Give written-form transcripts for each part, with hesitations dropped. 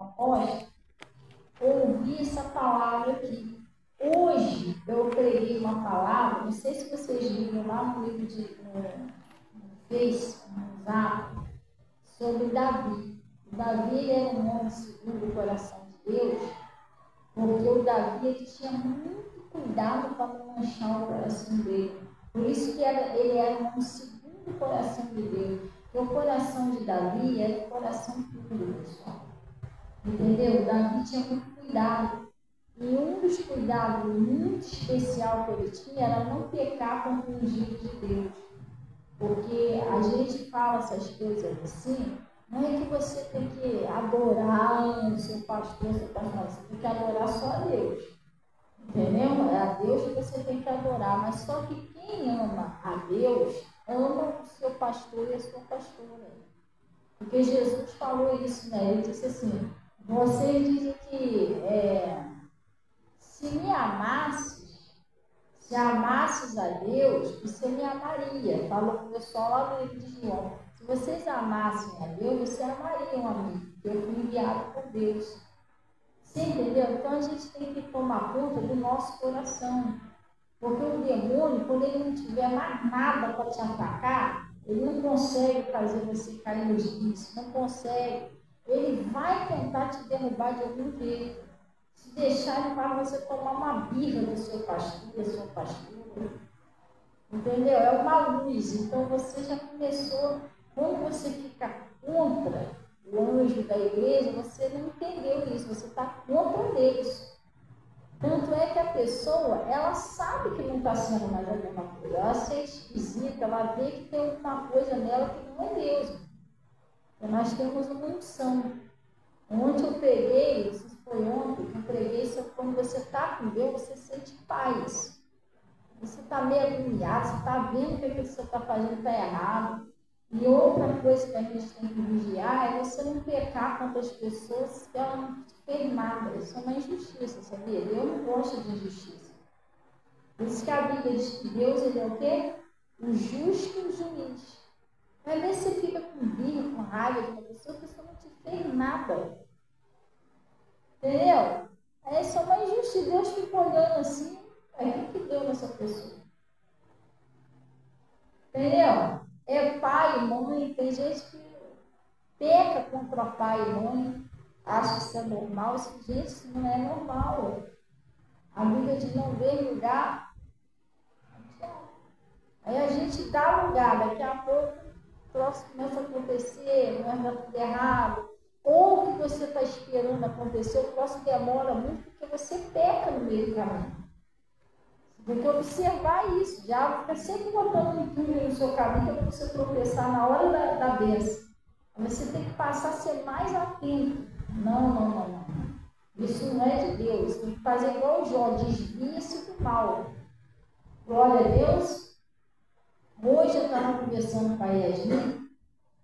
apóstolo, ouvi essa palavra aqui. Hoje eu preguei uma palavra, não sei se vocês viram lá no livro no Face, no Zap, sobre Davi. O Davi ele era um homem segundo o coração de Deus, porque o Davi ele tinha muito cuidado para não manchar o coração dele. Por isso que ele era um homem segundo o coração de Deus. Porque o coração de Davi era o coração puro, pessoal. Entendeu? Davi tinha muito cuidado. E um dos cuidados muito especial que ele tinha era não pecar contra o ungido de Deus. Porque a gente fala essas coisas assim, não é que você tem que adorar o seu pastor, você tem que adorar só a Deus. Entendeu? É a Deus que você tem que adorar. Mas só que quem ama a Deus, ama o seu pastor e a sua pastora. Porque Jesus falou isso, né? Ele disse assim, vocês dizem que se me amasses, se amasses a Deus, você me amaria. Falou para o pessoal lá do livro de João. Se vocês amassem a Deus, você amariam a mim. Eu fui enviado por Deus. Você entendeu? Então a gente tem que tomar conta do nosso coração. Porque o demônio, quando ele não tiver mais nada para te atacar, ele não consegue fazer você cair nos vícios, não consegue. Ele vai tentar te derrubar de algum jeito. Se deixar, ele vai você tomar uma birra do seu pastor, da sua pastora. Entendeu? É uma luz. Então você já começou, quando você fica contra o anjo da igreja, você não entendeu isso, você está contra Deus. Tanto é que a pessoa, ela sabe que não está sendo mais a mesma coisa, ela se sente esquisita, ela vê que tem alguma coisa nela que não é Deus. Então nós temos uma unção. Ontem eu preguei, não sei se foi ontem, que eu preguei, quando você está com Deus, você sente paz. Você está meio agoniado, você está vendo que o que você está fazendo está errado. E outra coisa que a gente tem que vigiar é você não pecar contra as pessoas que elas não te fez nada. Isso é uma injustiça, sabia? Deus não gosta de injustiça. Por isso que a Bíblia diz que Deus ele é o quê? O justo juiz. Às vezes você fica com birra, com raiva de uma pessoa, a pessoa não te fez nada. Entendeu? É só uma injustiça. Deus fica olhando assim, o que deu nessa pessoa? Entendeu? É pai e mãe, tem gente que peca contra pai e mãe, acha que isso é normal. Gente, isso não é normal. A Bíblia diz não ver lugar. Aí a gente dá lugar, daqui a pouco o troço começa a acontecer, não é tudo errado. Ou o que você está esperando acontecer, o troço demora muito porque você peca no meio do caminho. Tem que observar isso, já fica sempre botando um túnel no seu caminho para você tropeçar na hora da bênção. Você tem que passar a ser mais atento. Não. Isso não é de Deus. Tem que fazer igual o Jó, desvia-se do mal. Glória a Deus. Hoje eu estava conversando com a Yasmin,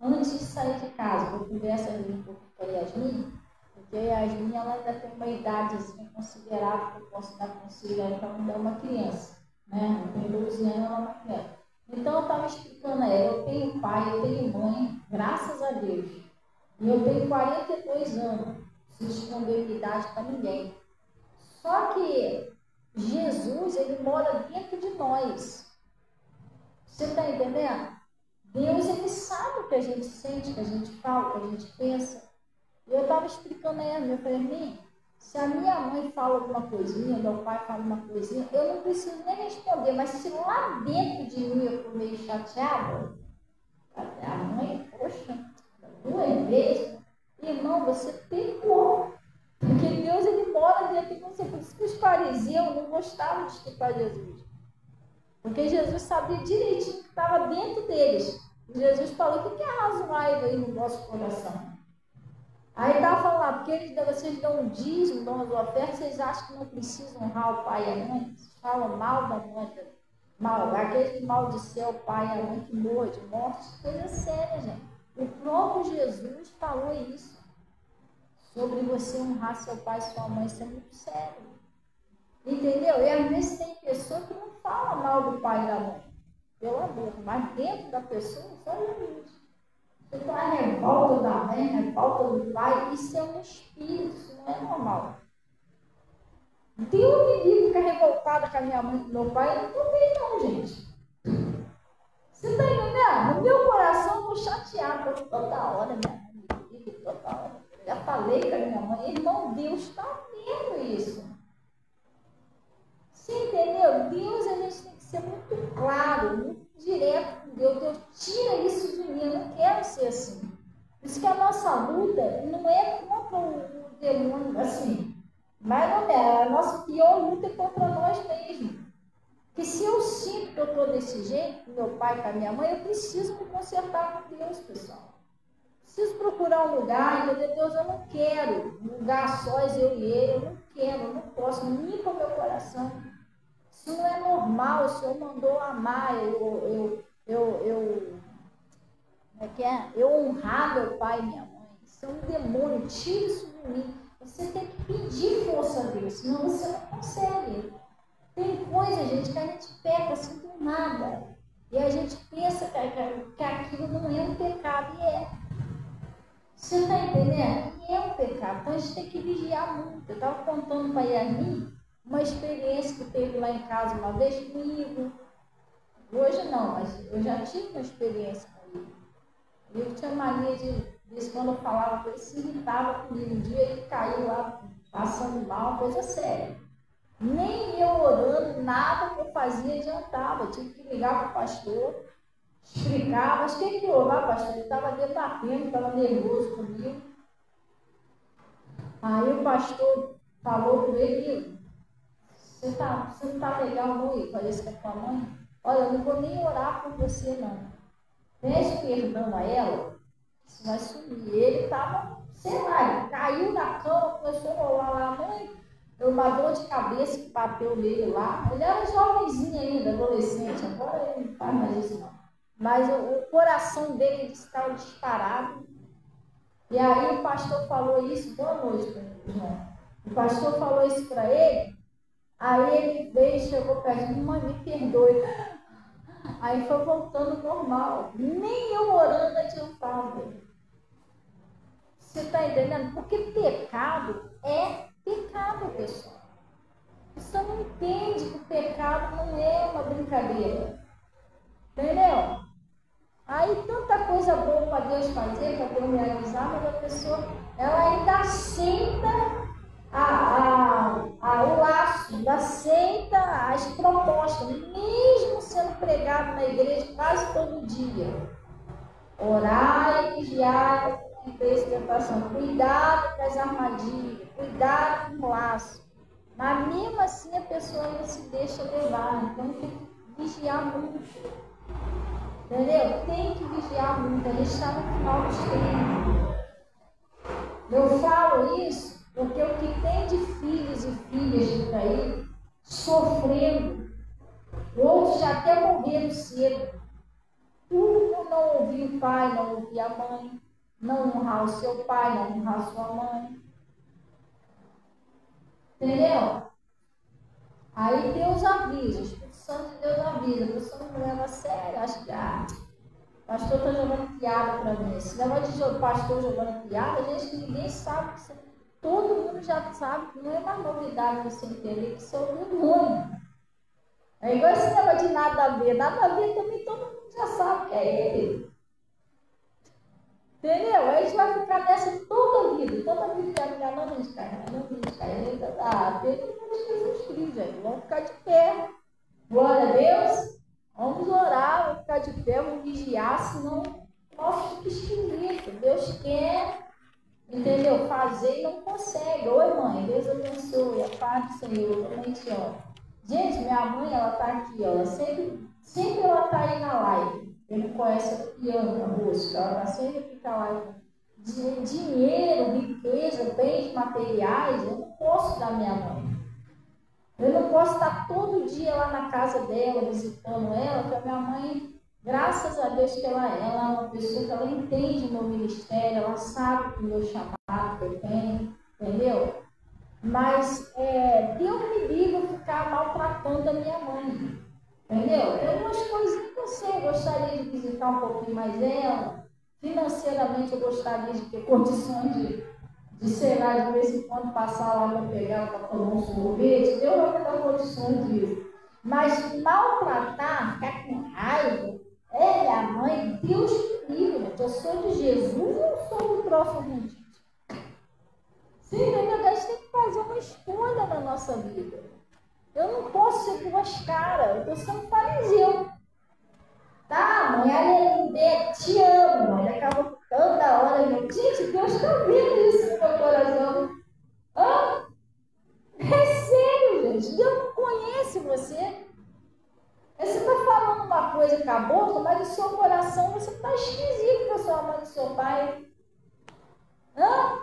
antes de sair de casa, eu converso um pouco com a Yasmin, porque a Yasmin ela ainda tem uma idade assim, considerável que eu posso dar conselho para mudar uma criança. Né? Eu tenho 12 anos, ela é uma criança. Então eu estava explicando a ela, eu tenho pai, eu tenho mãe, graças a Deus. E eu tenho 42 anos, não preciso esconder minha idade para ninguém. Só que Jesus, ele mora dentro de nós. Você está entendendo? Deus, ele sabe o que a gente sente, o que a gente fala, o que a gente pensa. E eu estava explicando a ela, eu falei, se a minha mãe fala alguma coisinha, meu pai fala uma coisinha, eu não preciso nem responder, mas se lá dentro de mim eu estou meio chateada, a mãe, poxa, 2 vezes, irmão, você pecou. Porque Deus, ele mora dentro de você. Por isso que os fariseus não gostavam de escutar Jesus. Porque Jesus sabia direitinho o que estava dentro deles. E Jesus falou, o que é razoável aí no vosso coração? Aí estava falando lá, porque vocês dão um dízimo, dão as ofertas, vocês acham que não precisam honrar o pai e a mãe? Vocês falam mal da mãe, aquele que maldiceu o pai e a mãe que morra de morte, coisa séria, gente. O próprio Jesus falou isso. Sobre você honrar seu pai e sua mãe, isso é muito sério. Entendeu? E às vezes tem pessoa que não fala mal do pai e da mãe, pela boca, mas dentro da pessoa só limite. Então, a revolta da mãe, a revolta do pai, isso é um espírito, isso não é normal. Deus me livre ficar revoltada com a minha mãe e com meu pai, eu não estou bem não, gente. Você está entendendo? No meu coração eu estou chateada toda hora, minha mãe me liga toda hora. Já falei com a minha mãe, irmão, Deus está vendo isso. Você entendeu? Deus, a gente tem que ser muito claro, muito direto com Deus. Deus, tira isso de mim, eu não quero ser assim. Por isso que a nossa luta não é contra o demônio, assim. Mas não é, a nossa pior luta é contra nós mesmos. Porque se eu sinto que eu estou desse jeito, com meu pai e com a minha mãe, eu preciso me consertar com Deus, pessoal. Preciso procurar um lugar, entendeu? Deus, eu não quero um lugar sós, eu e ele, eu não quero, eu não posso, limpa o meu coração. Isso não é normal, o Senhor mandou amar, eu honrar meu pai e minha mãe. Isso é um demônio, tira isso de mim. Você tem que pedir força a Deus, senão você não consegue. Tem coisa, gente, que a gente peca assim do nada. E a gente pensa que aquilo não é um pecado, e é. Você está entendendo? E é um pecado. Então a gente tem que vigiar muito. Eu estava contando para a Yasmin uma experiência que teve lá em casa uma vez comigo. Hoje não, mas eu já tive uma experiência com ele. Eu tinha mania de quando eu falava com ele, se irritava comigo. Um dia ele caiu lá passando mal, coisa séria. Nem eu orando, nada que eu fazia adiantava. Eu tive que ligar para o pastor, explicar, mas o que houve lá, pastor? Ele estava debatendo, estava nervoso comigo. Aí o pastor falou com ele, você não está legal não, e parece que é tua mãe. Olha, eu não vou nem orar por você não. Pede perdão a ela, isso vai sumir. Ele estava, sei lá, ele caiu na cama, começou a rolar lá, mãe, uma dor de cabeça que bateu nele lá. Ele era jovenzinho ainda, adolescente, agora ele não faz mais isso não. Mas o coração dele estava disparado. E aí o pastor falou isso, boa noite, João. O pastor falou isso para ele, aí ele veio, chegou perto de mim, mãe, me perdoe. Aí foi voltando normal. Nem eu orando adiantava. Você está entendendo? Porque pecado é pecado, pessoal. Você não entende que o pecado não é uma brincadeira. Entendeu? Aí tanta coisa boa para Deus fazer, para Deus realizar, mas a pessoa, ela ainda aceita o laço, ainda aceita as propostas, mesmo sendo pregado na igreja quase todo dia. Orar e vigiar com tentação. Cuidado com as armadilhas, cuidado com o laço. Mas mesmo assim a pessoa ainda se deixa levar, então tem que vigiar muito. Entendeu? Tem que vigiar muito, a gente está no final dos tempos. Eu falo isso porque o que tem de filhos e filhas por aí sofrendo, outros já até morreram cedo, por não ouvir o pai, não ouvir a mãe, não honrar o seu pai, não honrar a sua mãe. Entendeu? Aí Deus avisa, o Espírito Santo de Deus avisa, a pessoa não leva a sério, acha que o pastor está jogando piada para mim. Esse negócio de pastor jogando piada, gente, ninguém sabe, todo mundo já sabe, que não é mais novidade você entender que isso é o demônio. É igual esse negócio de nada a ver também todo mundo já sabe que é ele. Entendeu? Aí a gente vai ficar nessa toda a vida vai ficar, não, a gente cai, pelo amor de Jesus Cristo, gente, vamos ficar de pé. Glória a Deus, vamos orar, vamos ficar de pé, vamos vigiar, senão nossa, fica esquisito. Deus quer, entendeu? Fazer e não consegue. Oi, mãe, Deus abençoe, a paz do Senhor, também te amo. Gente, minha mãe, ela tá aqui, ó, ela sempre ela tá aí na live. Quem não conhece a Bianca Rosto, ela tá sempre aqui na live. Dinheiro, riqueza, bens materiais, eu não posso dar minha mãe. Eu não posso estar todo dia lá na casa dela, visitando ela, porque a minha mãe, graças a Deus que ela é uma pessoa que ela entende o meu ministério, ela sabe o meu chamado que eu tenho, entendeu? Mas Deus me livre ficar maltratando a minha mãe, entendeu? Tem umas coisinhas que eu sei, eu gostaria de visitar um pouquinho mais ela, Financeiramente eu gostaria de ter condições de sei lá, de vez em quando passar lá para pegar, para tomar um sorvete. Eu não tenho condições disso. Mas maltratar, ficar com raiva, minha mãe, Deus me livre. Eu sou de Jesus ou sou do próximo mundo? Sim, a gente tem que fazer uma escolha na nossa vida. Eu não posso ser duas caras, eu estou sendo fariseu. Tá, mãe, aleluia, te amo. Mas acaba toda hora, gente, Deus está vendo isso no meu coração. Hã? É sério, gente. Deus não conhece você. Você está falando uma coisa com a boca, mas no seu coração você está esquisito com a sua mãe e seu pai. Hã?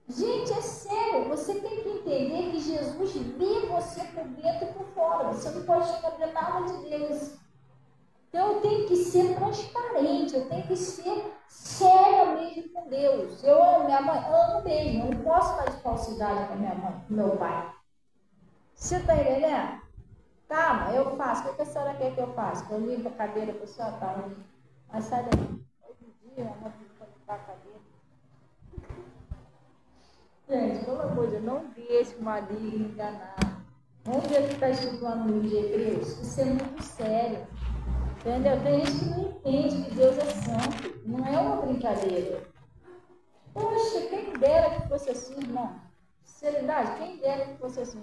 Gente, é sério. Você tem que entender que Jesus vê você por dentro e por fora. Você não pode esconder nada de Deus. Então eu tenho que ser transparente, eu tenho que ser séria mesmo com Deus. Eu amo minha mãe, amo mesmo. Eu não posso estar de falsidade com a minha mãe, com meu pai. Você está entendendo? Tá, mas eu faço. O que a senhora quer que eu faça? Que eu limpo a cadeira para a senhora? Tá, eu limpo. Mas sai daí. Outro dia, uma vez para limpar a cadeira. Gente, pelo amor de Deus, não deixe o maligno enganar. Vamos ver o que está escrito lá no livro de Hebreus. Isso é muito sério. Entendeu? Tem gente que não entende que Deus é santo. Não é uma brincadeira. Poxa, quem dera que fosse assim, irmão. Sinceridade, quem dera que fosse assim.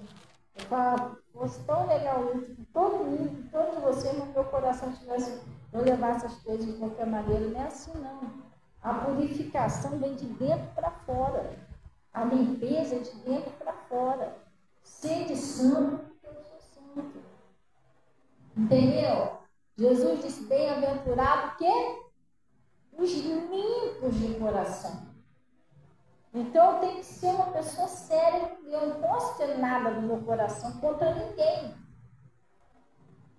Eu falo, fosse tão legal isso, que todo mundo, que todos vocês no meu coração tivesse, eu levar essas coisas de qualquer maneira. Não é assim, não. A purificação vem de dentro para fora. A limpeza é de dentro para fora. Sede santo, porque eu sou santo. Entendeu? Jesus disse, bem-aventurado que os limpos de coração. Então eu tenho que ser uma pessoa séria. Eu não posso ter nada no meu coração contra ninguém.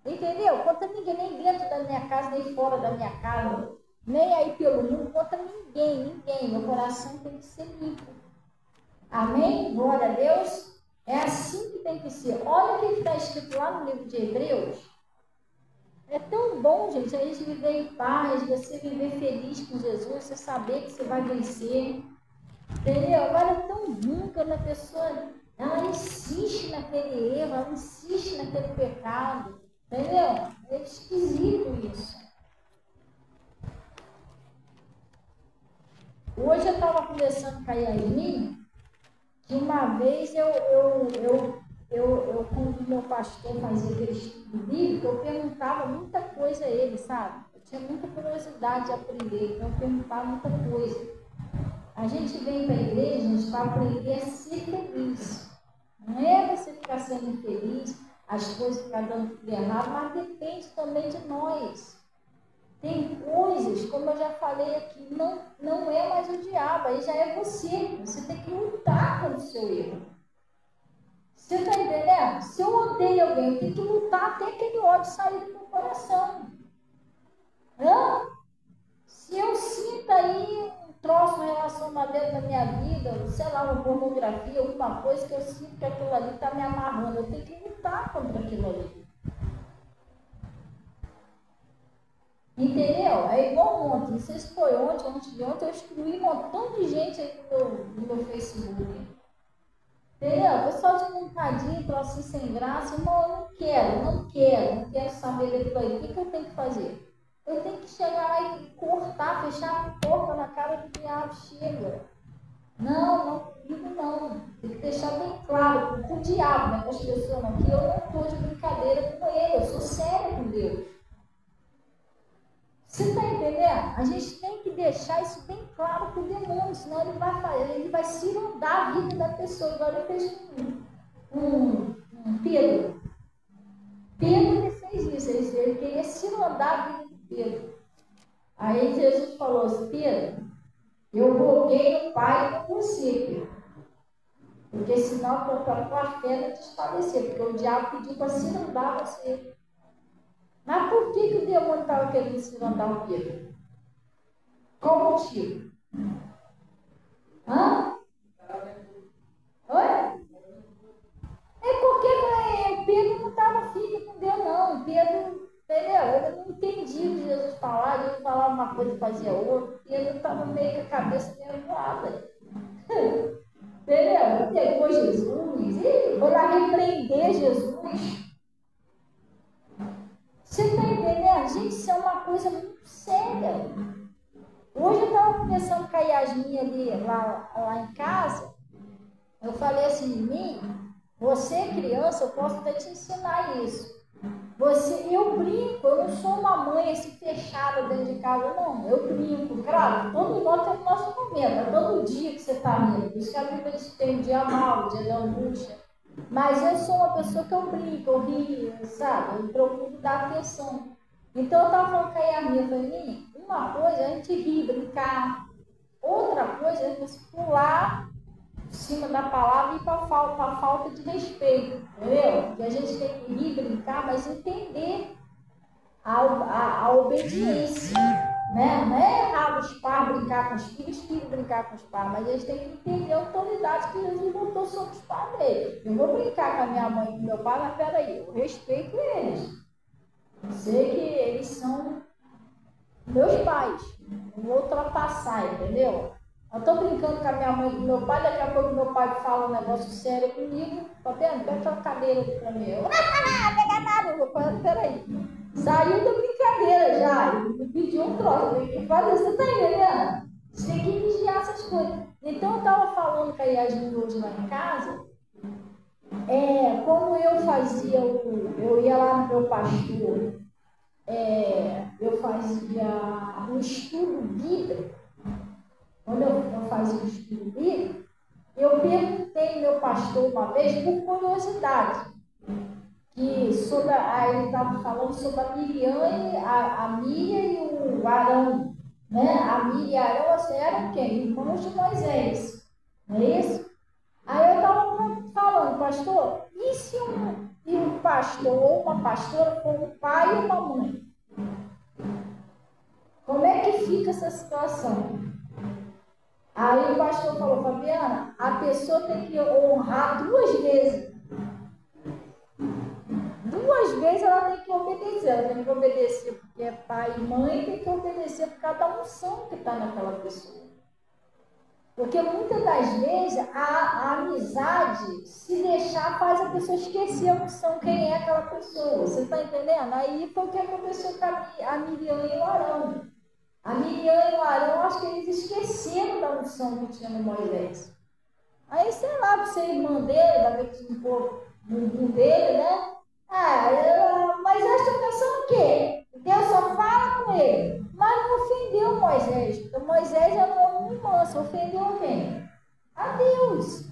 Entendeu? Contra ninguém, nem dentro da minha casa, nem fora da minha casa, nem aí pelo mundo, contra ninguém. Meu coração tem que ser limpo. Amém? Glória a Deus. É assim que tem que ser. Olha o que está escrito lá no livro de Hebreus. É tão bom, gente, a gente viver em paz, você viver feliz com Jesus, você saber que você vai vencer. Entendeu? Agora é tão ruim quando a pessoa ela insiste naquele erro, ela insiste naquele pecado. Entendeu? É esquisito isso. Hoje eu estava conversando com a Yasmin, que uma vez quando o meu pastor fazia aquele estudo bíblico, eu perguntava muita coisa a ele, sabe? Eu tinha muita curiosidade de aprender, então eu perguntava muita coisa. A gente vem para a igreja, gente, para aprender a ser feliz. Não é você ficar sendo infeliz, as coisas ficar dando tudo errado, mas depende também de nós. Tem coisas, como eu já falei aqui, não é mais o diabo, aí já é você. Você tem que lutar contra o seu erro. Você está entendendo? Se eu odeio alguém, eu tenho que lutar até aquele ódio sair do meu coração. Hã? Se eu sinto aí um troço, um relacionamento na minha vida, sei lá, uma pornografia, alguma coisa que eu sinto que aquilo ali está me amarrando, eu tenho que lutar contra aquilo ali. Entendeu? É igual ontem, não sei se foi ontem, eu excluí um montão de gente aí no meu Facebook. Entendeu? O pessoal de montadinho, tô assim sem graça, irmão, eu não quero saber daquilo aí. O que eu tenho que fazer? Eu tenho que chegar lá e cortar, fechar a porta na cara do diabo, chega. Não comigo não. Tem que deixar bem claro, com o diabo, né, com as pessoas não, que eu não estou de brincadeira com ele, eu sou séria com Deus. Você está entendendo? A gente tem que deixar isso bem claro para o demônio, senão ele vai cirandar a vida da pessoa. Agora eu fiz Pedro. Pedro fez isso, ele queria cirandar a vida de Pedro. Aí Jesus falou assim, Pedro, eu roguei no Pai por você, Pedro. Porque senão a tua fé vai desfalecer, porque o diabo pediu para cirandar você. Mas por que o demônio estava querendo cirandar o Pedro? Qual o motivo? Hã? Oi? É porque Pedro não estava firme com Deus, não. Pedro, entendeu? Ele não entendia o que Jesus falava, ele falava uma coisa e fazia outra. Pedro estava meio com a cabeça meio voada. Entendeu? Pegou Jesus, e vou lá repreender Jesus. Você está entendendo? Gente, isso é uma coisa muito séria. Hoje eu estava conversando com a Yasmin ali, lá em casa. Eu falei assim, mim, você é criança, eu posso até te ensinar isso. Eu brinco, eu não sou uma mãe assim fechada dentro de casa, não. Eu brinco, claro, todo nós temos nosso momento, é todo dia que você está rindo. Por isso que a Bíblia diz que tem um dia mau, um dia da angústia. Mas eu sou uma pessoa que eu brinco, eu rio, sabe? Eu procuro dar atenção. Então eu estava falando com a Yasmin, eu falei, uma coisa é a gente rir, brincar. Outra coisa é você pular em cima da palavra e ir para a falta de respeito, entendeu? Que a gente tem que rir, brincar, mas entender a obediência, né? Não é errado os pais brincar com os filhos brincar com os pais, mas eles têm que entender a autoridade que Jesus botou sobre os pais deles. Eu vou brincar com a minha mãe e com meu pai, mas peraí, eu respeito eles. Eu sei que eles são meus pais, não vou ultrapassar, entendeu? Eu estou brincando com a minha mãe e com meu pai, daqui a pouco meu pai fala um negócio sério comigo, tá vendo? Pega aquela cadeira ali para mim. Eu, não pega nada, meu pai, peraí. Saiu da brincadeira já, me pediu um troço, eu tenho que fazer, você tá entendendo? Você tem que vigiar essas coisas. Então eu estava falando com a Yasmin hoje lá em casa, como eu fazia, eu ia lá no meu pastor, eu fazia um estudo bíblico. Quando eu fazia o estudo bíblico, eu perguntei ao meu pastor uma vez, por curiosidade, que aí ele estava falando sobre a Miriam e o Arão, né? A Miriam e Arão eram quem? Irmãos de Moisés, não é isso? Aí eu estava falando, pastor, e se um pastor ou uma pastora for um pai e uma mãe? Como é que fica essa situação? Aí o pastor falou, Fabiana, a pessoa tem que honrar 2 vezes. 2 vezes ela tem que obedecer. Ela tem que obedecer porque é pai e mãe, tem que obedecer por cada unção que está naquela pessoa. Porque muitas das vezes a amizade, se deixar, faz a pessoa esquecer a unção, quem é aquela pessoa. Você está entendendo? Aí foi o que aconteceu com a Miriam e o Arão. A Miriam e o Arão, acho que eles esqueceram da unção que tinha no Moisés. Aí, sei lá, por ser irmã dele, da vez um pouco no dele, né? Mas esta pensando o quê? Deus só fala com ele, mas não ofendeu Moisés, porque Moisés era um homem manso, ofendeu quem? A Deus.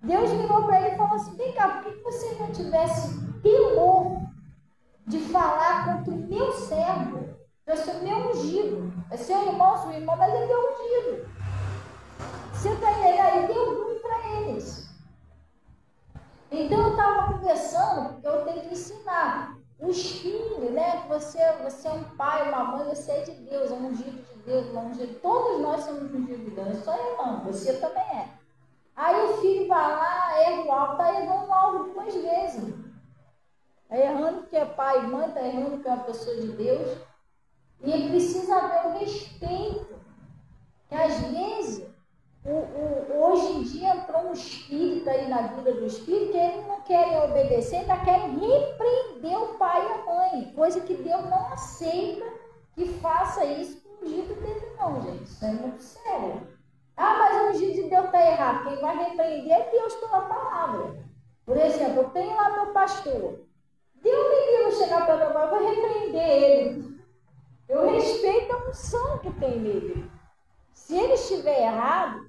Deus virou para ele e falou assim, vem cá, por que você não tivesse temor de falar contra o meu servo? Eu sou meu ungido. É seu irmão, sua irmã, mas é meu ungido. Você está entendendo? Aí deu ruim para eles. Então eu estava conversando, porque eu tenho que ensinar os filhos, né? Que você é um pai, uma mãe, você é de Deus, é um ungido de Deus, um ungido. Todos nós somos ungidos de Deus, não só eu não, você também é. Aí o filho vai lá, erra o alvo, está errando o alvo 2 vezes. Está errando porque é pai e mãe, está errando porque é uma pessoa de Deus. E precisa haver o respeito. Que às vezes, hoje em dia entrou um espírito aí na vida do espírito que eles não querem obedecer, ainda querem repreender o pai e a mãe. Coisa que Deus não aceita que faça isso com o ungido dele, não, gente. Isso é muito sério. Mas o ungido de Deus está errado. Quem vai repreender é Deus pela palavra. Por exemplo, eu tenho lá meu pastor. Deus me livre chegar para meu pai, eu vou repreender ele. Eu respeito a unção que tem nele. Se ele estiver errado,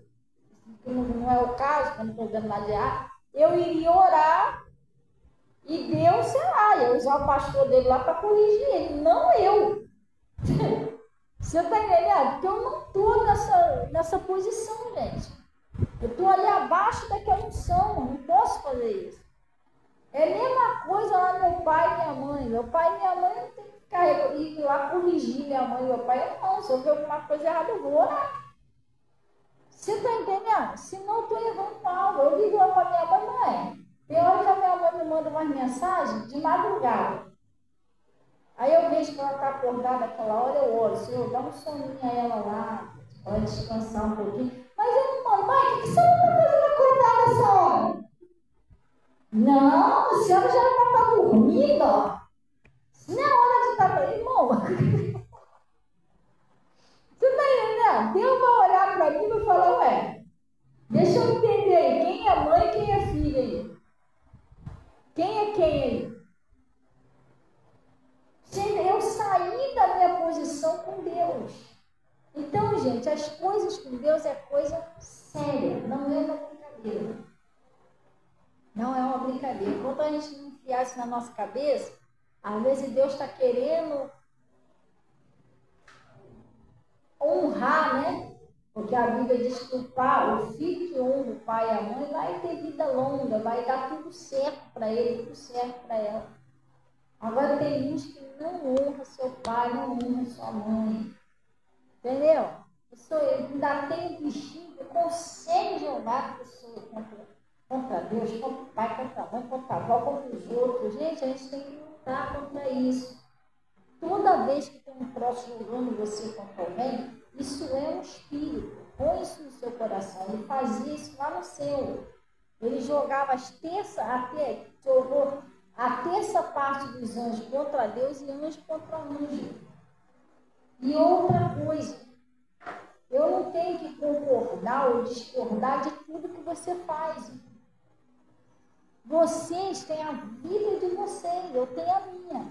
que não é o caso, que eu não estou dando nada de errado, eu iria orar e Deus, sei lá, ia usar o pastor dele lá para corrigir ele, não eu. Você está entendendo? Porque eu não estou nessa posição, gente. Eu estou ali abaixo daquela unção, não posso fazer isso. É a mesma coisa lá meu pai e minha mãe. Meu pai e minha mãe não tem que ir lá corrigir minha mãe e meu pai. Não, se eu ver alguma coisa errada, eu vou orar. Você está entendendo? Senão eu estou errando algo. Eu ligo lá para minha mãe, tem hora que a minha mãe me manda umas mensagens de madrugada. Aí eu vejo que ela está acordada naquela hora, eu oro, Senhor, dá um soninho a ela lá, Pode descansar um pouquinho. Mas eu não mando, mãe, o que você não está fazendo acordar nessa hora? Não, a senhora já está dormindo, ó. Não é hora de estar dormindo, irmão. Você está entendendo? Deus vai olhar para mim e vai falar, ué, deixa eu entender aí, quem é mãe e quem é filha aí? Quem é quem aí? Eu saí da minha posição com Deus. Então, gente, as coisas com Deus é coisa séria, não é uma brincadeira. Não é uma brincadeira. Enquanto a gente não enfiar isso na nossa cabeça, às vezes Deus está querendo honrar, né? Porque a Bíblia diz que o filho que honra o pai e a mãe vai ter vida longa, vai dar tudo certo para ele, tudo certo para ela. Agora tem gente que não honra seu pai, não honra sua mãe. Entendeu? Eu ainda tenho bichinho que consegue jogar a pessoa contra Deus, contra o pai, contra a mãe, contra a avó, contra os outros. Gente, a gente tem que lutar contra isso. Toda vez que tem um troço jogando você contra alguém, isso é um espírito. Põe isso no seu coração. Ele fazia isso lá no céu. Ele jogava jogou a terça parte dos anjos contra Deus e anjo contra anjo. E outra coisa, eu não tenho que concordar ou discordar de tudo que você faz. Vocês têm a vida de vocês, eu tenho a minha.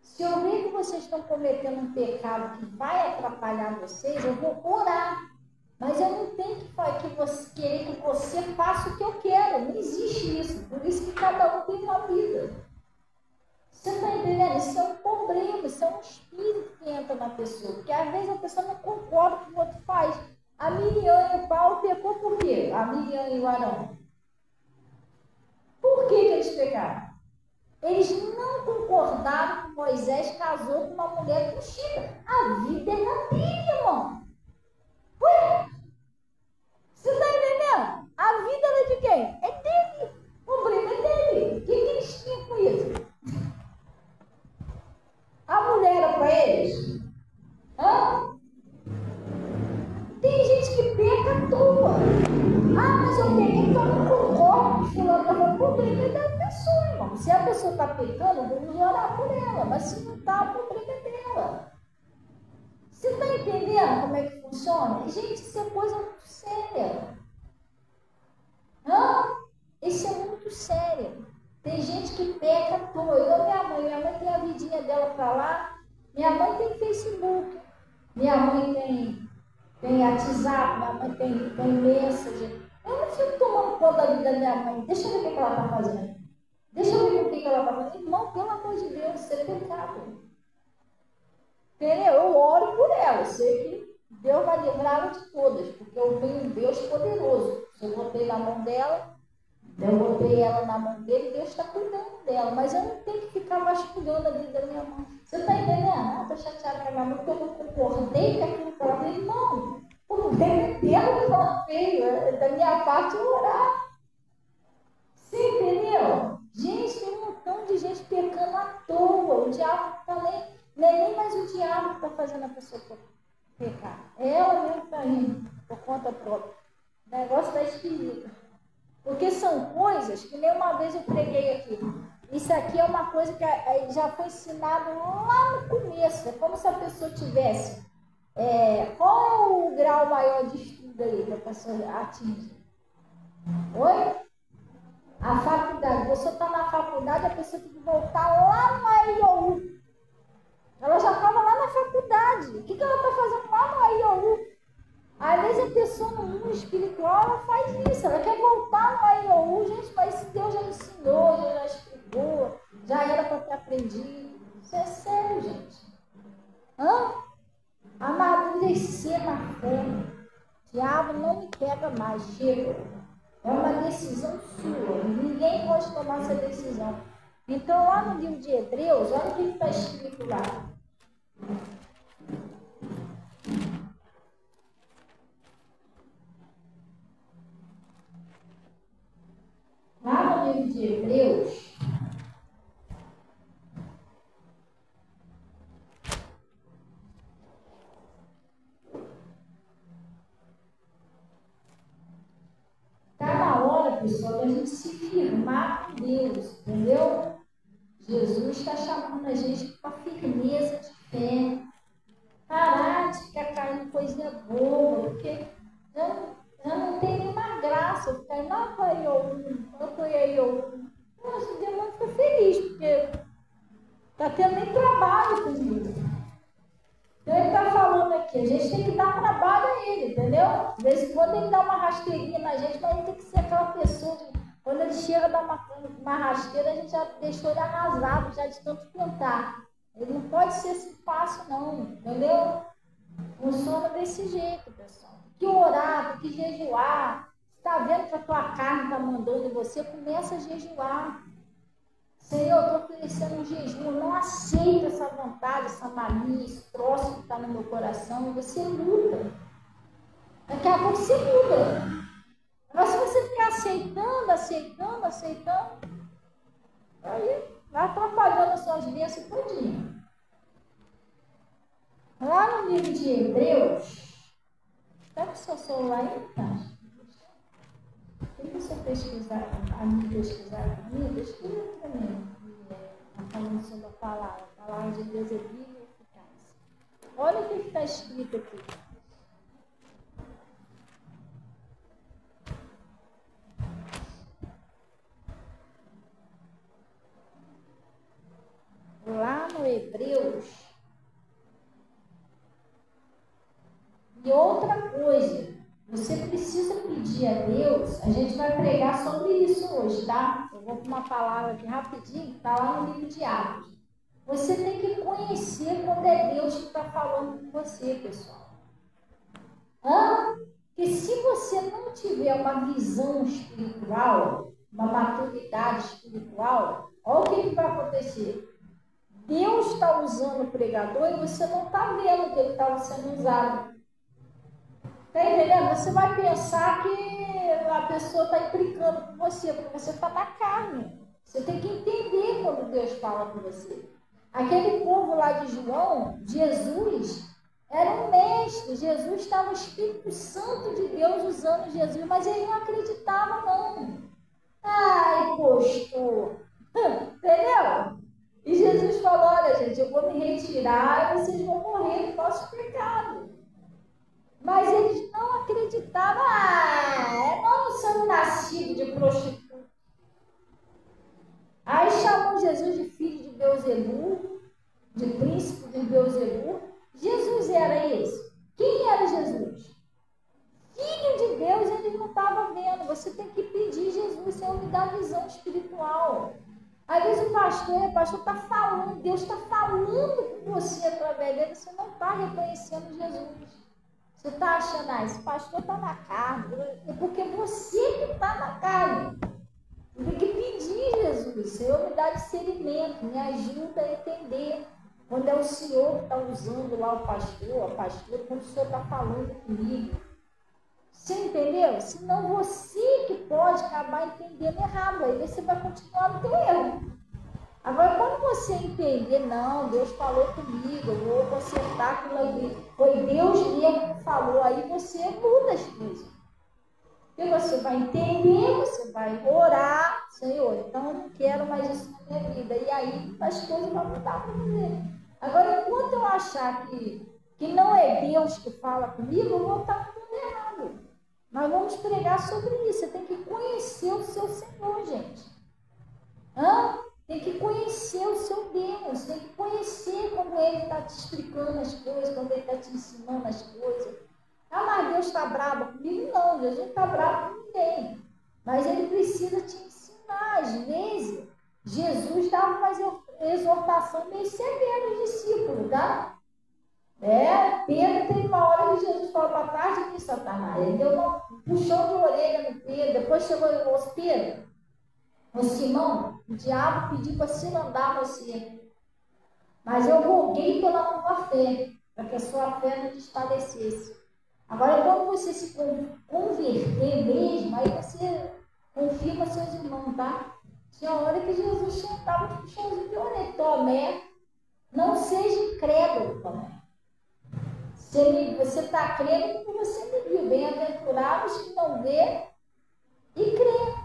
Se eu ver que vocês estão cometendo um pecado que vai atrapalhar vocês, eu vou orar. Mas eu não tenho querer que você faça o que eu quero. Não existe isso. Por isso que cada um tem uma vida. Você está entendendo? Isso é um problema, isso é um espírito que entra na pessoa. Porque às vezes a pessoa não concorda com o que o outro faz. A Miriam e o Paulo pecou por quê? A Miriam e o Arão. Por que eles pecaram? Eles não concordaram que Moisés casou com uma mulher conchita. A vida é na Bíblia, irmão. Ué? Você está entendendo? A vida era de quem? É dele. O problema é dele. O que eles tinham com isso? A mulher era para eles? Hã? Tem gente que peca à toa. Ah, mas eu peguei, então eu não concordo. O problema é da pessoa, irmão. Se a pessoa está pecando, vamos orar por ela. Mas se não está, o problema é dela. Você está entendendo como é que funciona? Gente, isso é coisa muito séria. Hã? Isso é muito sério. Tem gente que peca à toa. Minha mãe tem a vidinha dela para lá. Minha mãe tem Facebook. Minha mãe tem WhatsApp. Minha mãe tem Messenger. Eu não fico tomando conta da vida da minha mãe. Deixa eu ver o que ela está fazendo. Deixa eu ver o que ela está fazendo. Irmão, pelo amor de Deus, isso é pecado. Entendeu? Eu oro por ela. Eu sei que Deus vai livrá-la de todas. Porque eu tenho um Deus poderoso. Se eu botei na mão dela, eu botei ela na mão dele, Deus está cuidando dela. Mas eu não tenho que ficar vasculhando a vida da minha mãe. Você está entendendo? Ah, estou chateada com a minha mãe porque eu não concordei com aquilo que ela fez. Não. O problema dela que ela fez. Da minha parte, eu orar. Você entendeu? Gente, tem um montão de gente pecando à toa. O diabo também. Não é nem mais o diabo que está fazendo a pessoa pecar. É ela mesmo que está indo por conta própria. O negócio está esquisito. Porque são coisas que nem uma vez eu preguei aqui. Isso aqui é uma coisa que já foi ensinado lá no começo. É como se a pessoa tivesse. Qual é o grau maior de estudo aí que a pessoa atinge? Oi? A faculdade. A pessoa está na faculdade, a pessoa tem que voltar lá no IOU. Ela já estava lá na faculdade. O que ela está fazendo lá no IOU? Às vezes a pessoa no mundo espiritual ela faz isso, ela quer voltar no IOU, gente, mas Deus já ensinou, já explicou, já era para ter aprendido. Isso é sério, gente. Amadurecer na fé. Diabo não me pega mais, chega. É uma decisão sua, ninguém pode tomar essa decisão. Então, lá no livro de Hebreus, olha o que está escrito lá. Lá no livro de Hebreus, pessoal, da gente se firmar com Deus, entendeu? Jesus está chamando a gente para firmeza de fé. Parar de ficar caindo coisinha boa, porque já não tem nenhuma graça. Eu ficar, não apoiou. Nossa, Deus não fica feliz, porque está tendo nem trabalho comigo. Então ele está falando aqui, a gente tem que dar trabalho a ele, entendeu? De vez em quando ele dá uma rasteirinha na gente, mas ele tem que ser aquela pessoa que, quando ele chega a dar uma rasteira, a gente já deixou ele arrasado, já de tanto plantar. Ele não pode ser assim fácil, não, entendeu? Funciona desse jeito, pessoal. Tem que orar, tem que jejuar. Está vendo que a tua carne está mandando em você? Começa a jejuar. Senhor, eu estou oferecendo um jejum, eu não aceito essa vontade, essa mania, esse troço que está no meu coração. E você luta. Daqui a pouco você muda. Mas se você ficar aceitando, aí vai atrapalhando as suas bênçãos todinho. Lá no livro de Hebreus, pega o seu celular aí, tá? Tem que você pesquisar comigo, escreva também. Falando sobre a palavra de Deus é viva e eficaz. Olha o que está escrito aqui. Lá no Hebreus. E outra coisa, você precisa pedir a Deus, a gente vai pregar sobre isso hoje, tá? Eu vou para uma palavra aqui rapidinho, que está lá no livro de Atos. Você tem que conhecer quando é Deus que está falando com você, pessoal. Porque se você não tiver uma visão espiritual, uma maturidade espiritual, olha o que vai acontecer. Deus está usando o pregador e você não está vendo que ele estava sendo usado. Está entendendo? Você vai pensar que a pessoa está implicando com você, porque você está na carne. Você tem que entender quando Deus fala com você. Aquele povo lá de João, Jesus, era um mestre. Jesus estava o Espírito Santo de Deus usando Jesus, mas ele não acreditava, não. Ai, postou. Entendeu? E Jesus falou, olha, gente, eu vou me retirar e vocês vão morrer do nosso pecado. Mas eles não acreditavam. Nós não somos nascidos de prostituta. Aí chamou Jesus de filho de Beelzebul, de príncipe de Beelzebul. Jesus era esse. Quem era Jesus? Filho de Deus, ele não estava vendo. Você tem que pedir Jesus, Senhor, me dá visão espiritual. Às vezes o pastor está falando, Deus está falando com você através dele, você não está reconhecendo Jesus. Você está achando, esse pastor está na carne, é porque você que está na carne. Você tem que pedir Jesus, Senhor, me dá discernimento, me ajuda a entender. Quando é o Senhor que está usando lá o pastor, a pastora, quando o Senhor está falando comigo. Você entendeu? Senão você que pode acabar entendendo errado, aí você vai continuar no teu erro. Agora, quando você entender, não, Deus falou comigo, eu vou consertar aquilo ali, foi Deus mesmo que falou, aí você muda as coisas. E você vai entender, você vai orar, Senhor, então eu não quero mais isso na minha vida. E aí as coisas vão mudar para você. Agora, enquanto eu achar que não é Deus que fala comigo, eu vou estar tudo errado. Nós vamos pregar sobre isso. Você tem que conhecer o seu Senhor, gente. Tem que conhecer o seu Deus, tem que conhecer quando Ele está te explicando as coisas, quando Ele está te ensinando as coisas. Mas Deus está bravo comigo? Não, Deus não está bravo com ninguém. Mas Ele precisa te ensinar. Às vezes, Jesus dava uma exortação meio severa aos discípulos, tá? Pedro teve uma hora que Jesus falou para trás de mim, Satanás. Ele deu um puxão de orelha no Pedro, depois chegou e falou, Pedro, o Simão, o diabo pediu para se mandar você. Mas eu roguei pela tua fé, para que a sua fé não desfalecesse. Agora, quando você se converter mesmo, aí você confirma seus irmãos, tá? Tinha hora que Jesus estava de puxãozinho de orelha. Tomé, não seja incrédulo, Tomé. Você está crendo porque você me viu. Bem-aventurados que não vê e crê.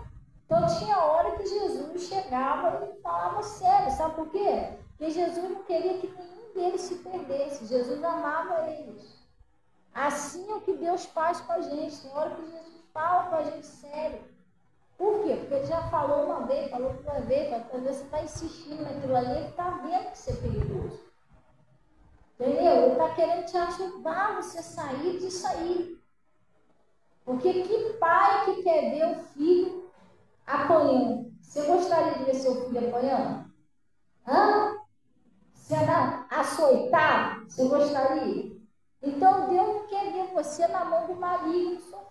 chegava e falava sério. Sabe por quê? Porque Jesus não queria que nenhum deles se perdesse. Jesus amava eles. Assim é o que Deus faz com a gente. Tem hora que Jesus fala com a gente sério. Por quê? Porque ele já falou uma vez, falou duas vezes, às vezes você está insistindo naquilo ali, ele está vendo que isso é perigoso. Entendeu? Ele está querendo te ajudar a você sair disso aí. Porque que pai que quer ver o filho apanhando? Você gostaria de ver seu filho apanhando? Hã? Você era açoitado? Você gostaria? Então Deus não quer ver você na mão do maligno sofrendo.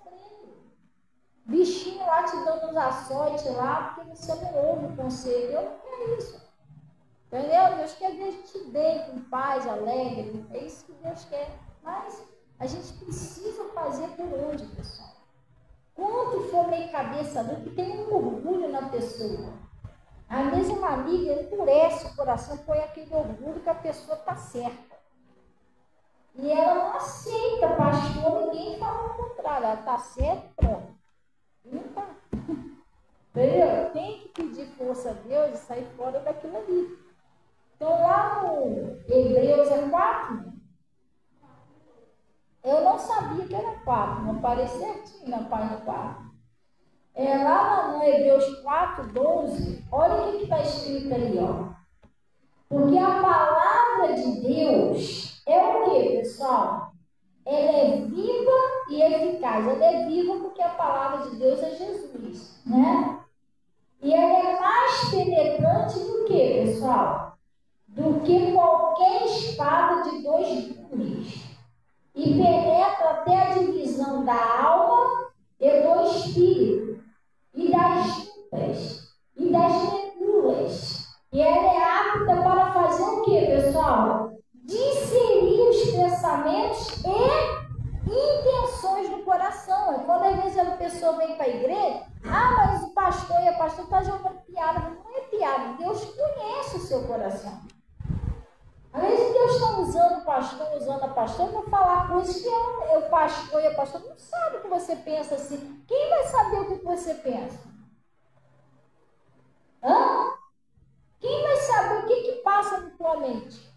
Bichinho lá te dando uns açoites lá, porque você não ouve o conselho. Deus não quer isso. Entendeu? Deus quer ver a gente bem, com paz, alegre. É isso que Deus quer. Mas a gente precisa fazer por onde, pessoal? Quanto for meio cabeça dura, que tem um orgulho na pessoa. A mesma amiga endurece o coração, põe aquele orgulho que a pessoa está certa. E ela não aceita, pastor, ninguém fala o contrário. Ela está certa, pronto. Não está. Entendeu? Tem que pedir força a Deus e sair fora daquilo ali. Então, lá no Hebreus é 4, eu não sabia que era 4, não parece certinho na página 4. Lá no Hebreus 4:12, olha o que está escrito ali, ó. Porque a palavra de Deus é o que, pessoal? Ela é viva e eficaz. Ela é viva porque a palavra de Deus é Jesus, né? E ela é mais penetrante do que, pessoal? Do que qualquer espada de 2 gumes. E penetra até a divisão da alma e do espírito, e das juntas, e das medulas. E ela é apta para fazer o que, pessoal? Discernir os pensamentos e intenções do coração. É quando às vezes a pessoa vem para a igreja, mas o pastor e a pastora estão jogando piada. Não é piada, Deus conhece o seu coração. Às vezes Deus está usando o pastor, usando a pastora para falar coisas que o pastor e a pastora não sabem o que você pensa assim. Quem vai saber o que você pensa? Hã? Quem vai saber o que passa na tua mente?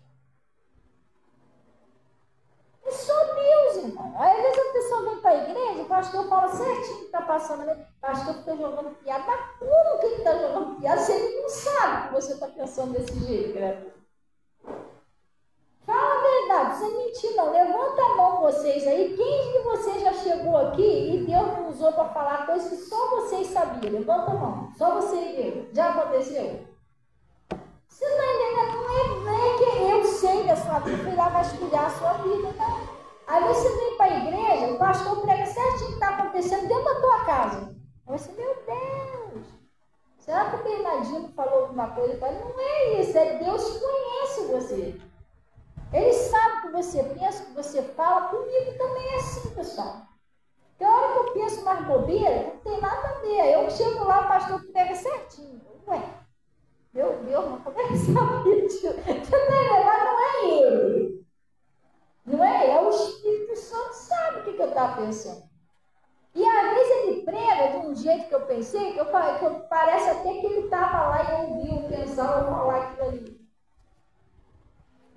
É só Deus, irmão. Aí, às vezes a pessoa vem para a igreja, o pastor fala certinho o que está passando ali. O pastor fica jogando piada. Mas como que ele está jogando piada se ele não sabe que você está pensando desse jeito, né? Fala a verdade, você mentiu não. Levanta a mão vocês aí. Quem de vocês já chegou aqui e Deus não usou para falar coisas que só vocês sabiam? Levanta a mão. Só você viu. Já aconteceu? Você está entendendo? Não é que eu sei da sua vida, fui lá vasculhar a sua vida, não. Aí você vem para a igreja, o pastor prega certinho o que está acontecendo dentro da tua casa. Aí você, meu Deus, será que o Bernardino falou alguma coisa? Não é isso, é Deus que conhece você. Ele sabe o que você pensa, o que você fala. Comigo também é assim, pessoal. Tem hora que eu penso mais bobeira, não tem nada a ver. Eu chego lá, o pastor pega certinho. Ué, meu Deus, mas como é que sabia disso? Mas não é ele. Não é ele, é o Espírito Santo sabe o que eu estava pensando. E às vezes ele prega de um jeito que eu pensei, que parece até que ele estava lá e ouviu, pensava, falar aquilo ali.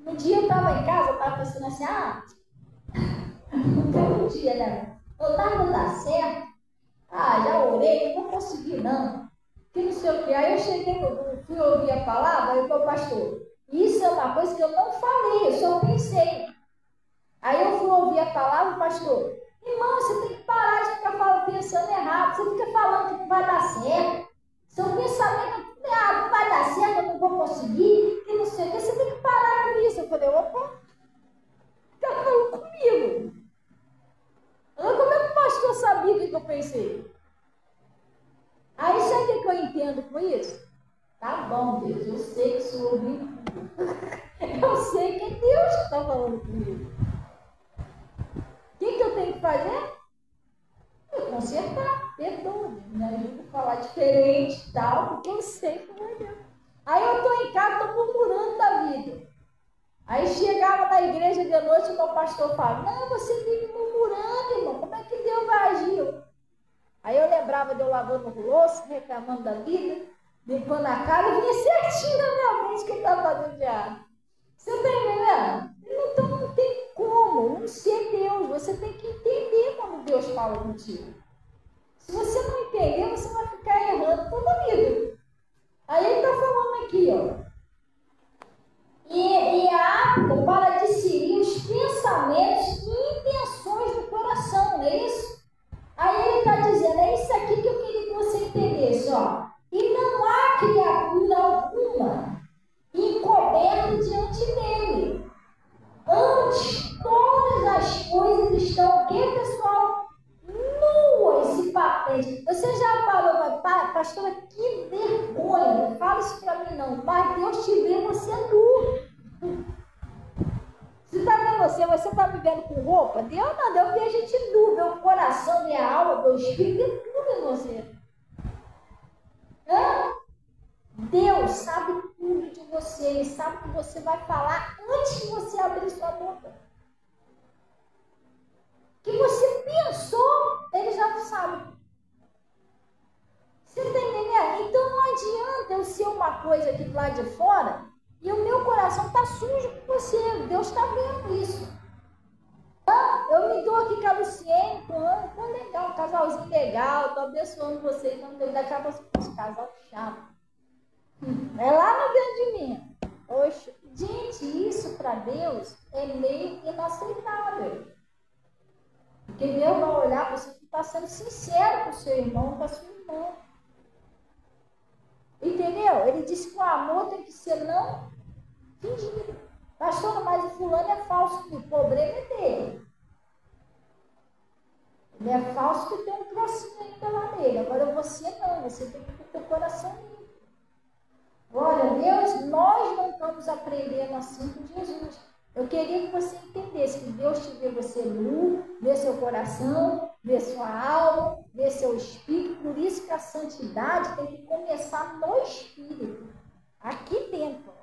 Um dia eu estava em casa, eu estava pensando assim, um dia, né? Eu estava não dá certo. Já orei, não vou conseguir não. Que não sei o que. Aí eu cheguei, fui ouvir a palavra, aí eu falei, pastor, isso é uma coisa que eu não falei, eu só pensei. Aí eu fui ouvir a palavra, pastor, irmão, você tem que parar de ficar pensando errado, você fica falando que não vai dar certo. Seu pensamento não vai dar certo, eu não vou conseguir, que não sei o que, você tem que parar com isso. Eu falei, opa, está falando comigo. Como é que o pastor sabia o que eu pensei? Aí sabe o que eu entendo com isso? Tá bom, Deus, eu sei que o Senhor ouviu. Eu sei que é Deus que está falando comigo. O que eu tenho que fazer? Consertar, perdoa, me ajuda a falar diferente e tal, porque eu sei que não é Deus. Aí eu estou em casa, estou murmurando da vida. Aí chegava na igreja de noite e o meu pastor fala, não, você vive murmurando, irmão, como é que Deus vai agir? Aí eu lembrava de eu lavando o louço, reclamando da vida. limpando a cara, vinha certinho na minha mente que eu estava fazendo de errado. Você está entendendo? Então não tem como não ser Deus. Você tem que entender quando Deus fala contigo. Se você não entender, você vai ficar errando toda a vida. Aí ele está falando aqui, ó. E é apta para discernir os pensamentos e intenções do coração, não é isso? Aí ele está dizendo, é isso aqui que eu queria que você entendesse, ó. E não há criatura alguma encoberta diante dele. Antes, todas as coisas estão o quê, pessoal? Nuas e patentes. Você já parou, pastora, que vergonha. Fala isso para mim não. Mas Deus te vê você nu. Você está vendo você está vivendo com roupa? Deus não, Deus vê a gente nu. Meu coração, minha alma, meu espírito, vê tudo em você. Hã? Deus sabe tudo de você. Ele sabe o que você vai falar antes de você abrir sua boca. Que você pensou, ele já sabe. Você está entendendo? Então não adianta eu ser uma coisa aqui do lado de fora e o meu coração está sujo com você. Deus está vendo isso. Eu me dou aqui com a Luciene, tá legal, um casalzinho legal, estou abençoando vocês, então daqui a pouco esse casal chato. É lá no dentro de mim. Oxe, gente, isso para Deus é meio inaceitável. Porque Deus vai olhar para você que está sendo sincero com o seu irmão, com a sua irmã. Entendeu? Ele disse que o amor tem que ser não fingido. Pastor, mas o fulano é falso, o problema é dele. Ele é falso que tem um trocinho ainda lá nele. Agora você não, você tem que ter o teu coração limpo. Glória a Deus, nós não estamos aprendendo assim com Jesus. Eu queria que você entendesse que Deus te vê você nu, vê seu coração, vê sua alma, vê seu espírito. Por isso que a santidade tem que começar no espírito, aqui dentro.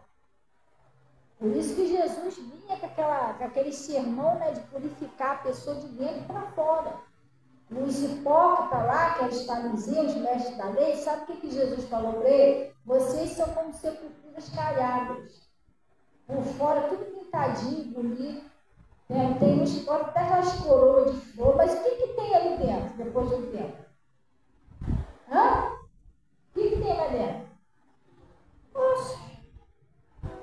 Por isso que Jesus vinha com aquele sermão, né, de purificar a pessoa de dentro para fora. Os hipócritas lá, que eram os fariseus, mestres da lei, sabe o que Jesus falou para ele? Vocês são como sepulturas caiadas. Por fora, tudo pintadinho, bonito. Né? Tem uns que até aquelas coroas de flor, mas o que tem ali dentro, depois do tempo? Hã? O que tem lá dentro? Poxa.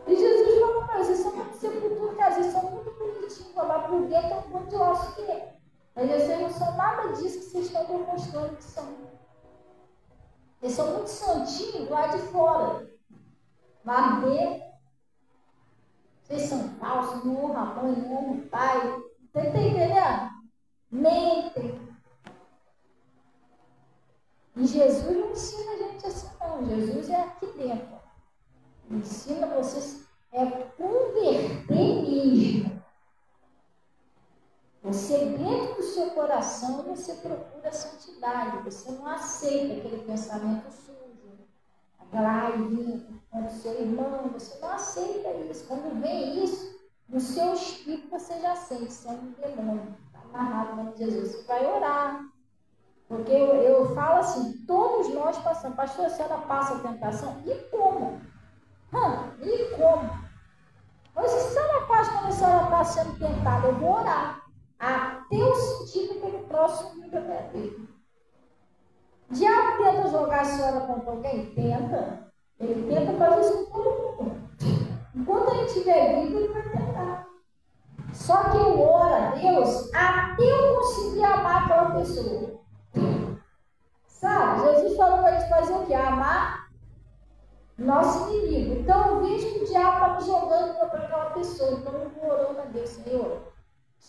E Jesus falou para vocês são como sepultura caiada, vocês são muito bonitinhos, lá por dentro é um bando de osso que é. Mas vocês não são nada disso que vocês estão demonstrando que são. Eles são muito santinhos lá de fora. Mas dentro, vocês são falsos, não honram a mãe, não honram o pai. Você está entendendo? Mentem. E Jesus não ensina a gente assim, não. Jesus é aqui dentro. Ele ensina vocês converter mesmo. Você, dentro do seu coração, você procura a santidade. Você não aceita aquele pensamento sujo, aquela raivinha com o seu irmão. Você não aceita isso. Quando vem isso, no seu espírito você já sente. Isso é um demônio. Está amarrado no nome de Jesus. Você vai orar. Porque eu falo assim, todos nós passamos. Pastor, a senhora passa a tentação? E como? E como? Mas se a senhora passa quando a senhora está sendo tentada, eu vou orar. Até eu sentir que aquele próximo nível é dele. Diabo tenta jogar a senhora contra alguém? Tenta. Ele tenta fazer isso com todo mundo. Enquanto a gente estiver vivo, ele vai tentar. Só que eu oro a Deus até eu conseguir amar aquela pessoa. Sabe? Jesus falou para a gente fazer o quê? Amar nosso inimigo. Então eu vejo que o diabo está me jogando contra aquela pessoa. Então eu vou orando a Deus, Senhor.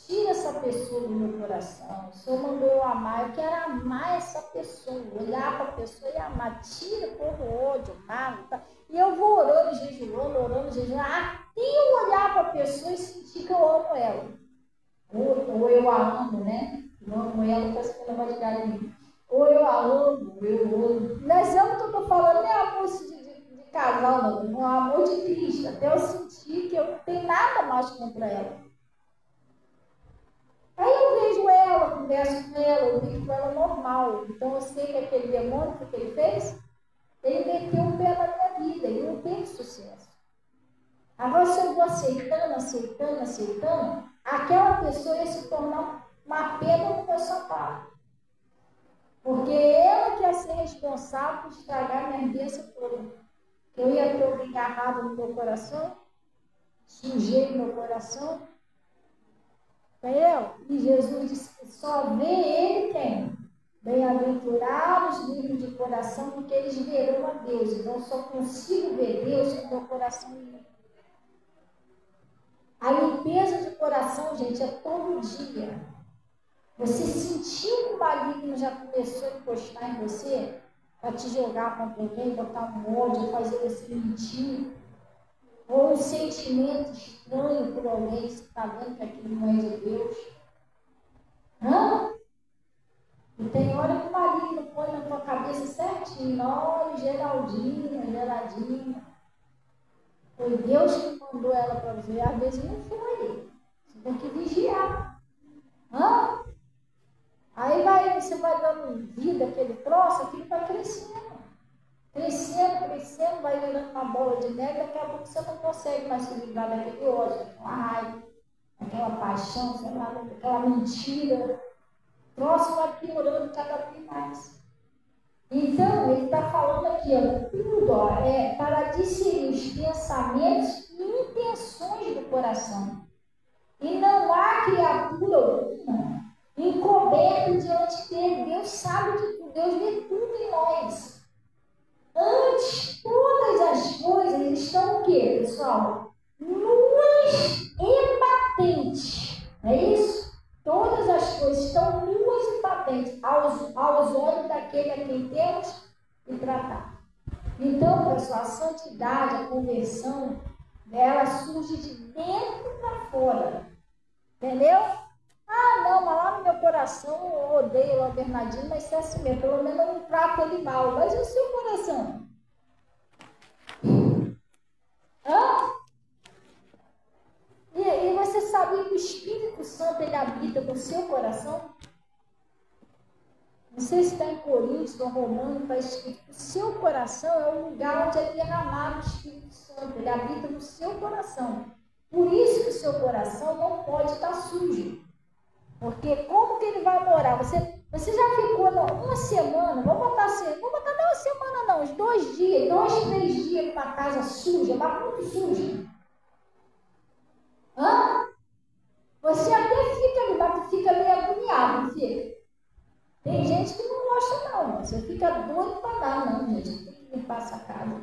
Tira essa pessoa do meu coração. O Senhor mandou eu amar. Eu quero amar essa pessoa. Olhar para a pessoa e amar. Tira todo o ódio, mágoa. Tá? E eu vou orando, jejuando, até eu olhar para a pessoa e sentir que eu amo ela. Ou eu a amo, né? Eu amo ela, parece que ela vai ligar em mim. Ou eu a amo, eu amo. Mas eu não estou falando nem amor de casal, não. É um amor de Cristo. Até eu sentir que eu não tenho nada mais contra ela. Aí eu vejo ela, converso com ela, eu vivo com ela normal. Então eu sei que aquele demônio, o que ele fez? Ele meteu um pé Agora, se eu vou aceitando, aquela pessoa ia se tornar uma pedra no meu sapato. Porque ela que ia ser responsável por estragar minha bênção toda. Eu ia ter alguém agarrado no meu coração, sujei meu coração. Entendeu? E Jesus disse que só vê ele quem? Bem-aventurados os livres de coração, porque eles verão a Deus. Então, eu só consigo ver Deus com meu coração limpo. A limpeza de coração, gente, é todo dia. Você sentiu que o maligno já começou a encostar em você, para te jogar contra alguém, botar um ódio, fazer você mentir, ou um sentimento estranho por alguém que você está vendo que aquilo não é de Deus. Hã? E tem hora que o maligno põe na tua cabeça certinho, olha, Geradinha. Foi Deus que mandou ela para você, às vezes não foi. Você tem que vigiar. Hã? Aí você vai dando vida àquele troço, aquilo vai crescendo. Crescendo, vai virando uma bola de neve, daqui a pouco você não consegue mais se livrar daquele ódio, aquela raiva, aquela paixão, sei lá, aquela mentira. O troço vai piorando cada vez mais. Então, ele está falando aqui, ó, tudo, ó, para discernir os pensamentos e intenções do coração. E não há criatura alguma encoberta diante dele. Deus sabe de tudo, Deus vê tudo em nós. Antes, todas as coisas estão o quê, pessoal? Nuas e patentes. Não é isso? Todas as coisas estão nuas e patentes aos olhos daquele a quem temos que tratar. Então, pessoal, a santidade, a conversão, ela surge de dentro para fora. Entendeu? Ah, não, mas lá no meu coração eu odeio o Bernardinho, mas isso é assim mesmo, pelo menos eu não trato ele mal. Mas e o seu coração? Hã? E você sabia que o Espírito Santo ele habita no seu coração? Não sei se está em Coríntios ou Romano, está escrito que o seu coração é o lugar onde é derramado o Espírito Santo. Ele habita no seu coração. Por isso que o seu coração não pode estar sujo. Porque como que ele vai morar? Você já ficou uma semana, vamos botar não uma semana não, uns 2 dias, 2, 3 dias numa casa suja, mas muito suja. Hã? Você até fica meio agoniado, não fica? Tem gente que não gosta não, você fica doido para dar, não, gente, tem que limpar essa casa.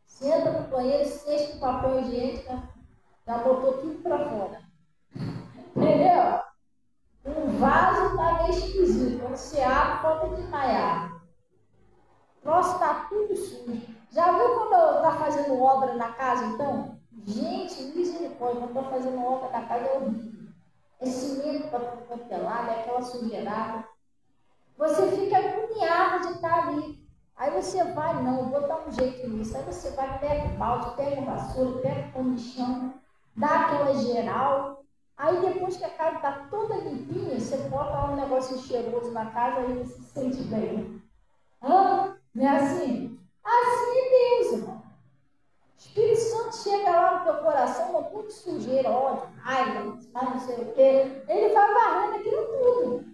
Senta no banheiro, cesto de papel higiênico, já botou tudo para fora. Entendeu? Um vaso está meio esquisito. Quando você abre, falta desmaiar. Nossa, está tudo sujo. Já viu quando está fazendo obra na casa, então? Gente, misericórdia, quando está fazendo obra na casa é horrível. É cimento para tudo quanto é lado, é aquela sujeirada. Você fica agoniado de estar ali. Aí você vai, não, vou dar um jeito nisso. Aí você vai, pega o balde, pega a vassoura, pega o pano de chão, dá aquela geral. Aí depois que a casa está toda limpinha, você bota lá um negócio cheiroso na casa e você se sente bem. Hã? Não é assim? Assim é Deus, irmão. O Espírito Santo chega lá no teu coração, com tudo sujeira, ódio, raiva, mas não sei o quê. Ele vai varrendo aquilo tudo.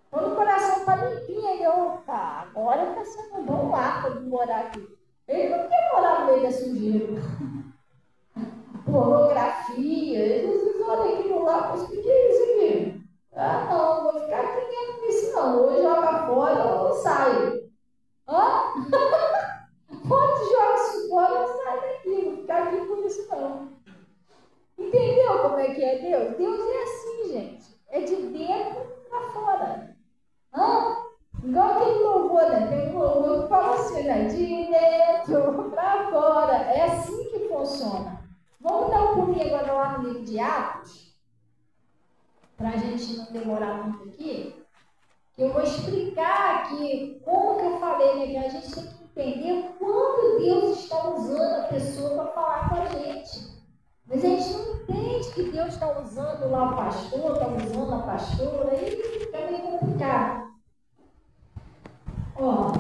Quando o coração está limpinho, ele, opa, agora está sendo um bom ar para morar aqui. Ele não quer morar no meio da sujeira. Pornografia, eles olham aqui no lado, o que é isso aqui? Ah, não, vou ficar aqui dentro disso não. Ou joga fora ou sai. Hã? Quando joga isso fora, sai daqui, não vou ficar aqui com isso não. Entendeu como é que é Deus? Deus é assim, gente. É de dentro para fora. Hã? Igual aquele louvor, né? Tem um louvor que fala assim, né? De dentro para fora. É assim que funciona. Vamos dar um pulinho agora lá no livro de Atos, para a gente não demorar muito aqui. Eu vou explicar aqui como que eu falei, né? Que a gente tem que entender quando Deus está usando a pessoa para falar com a gente. Mas a gente não entende que Deus está usando lá o pastor, está usando a pastora, aí fica meio complicado. Ó,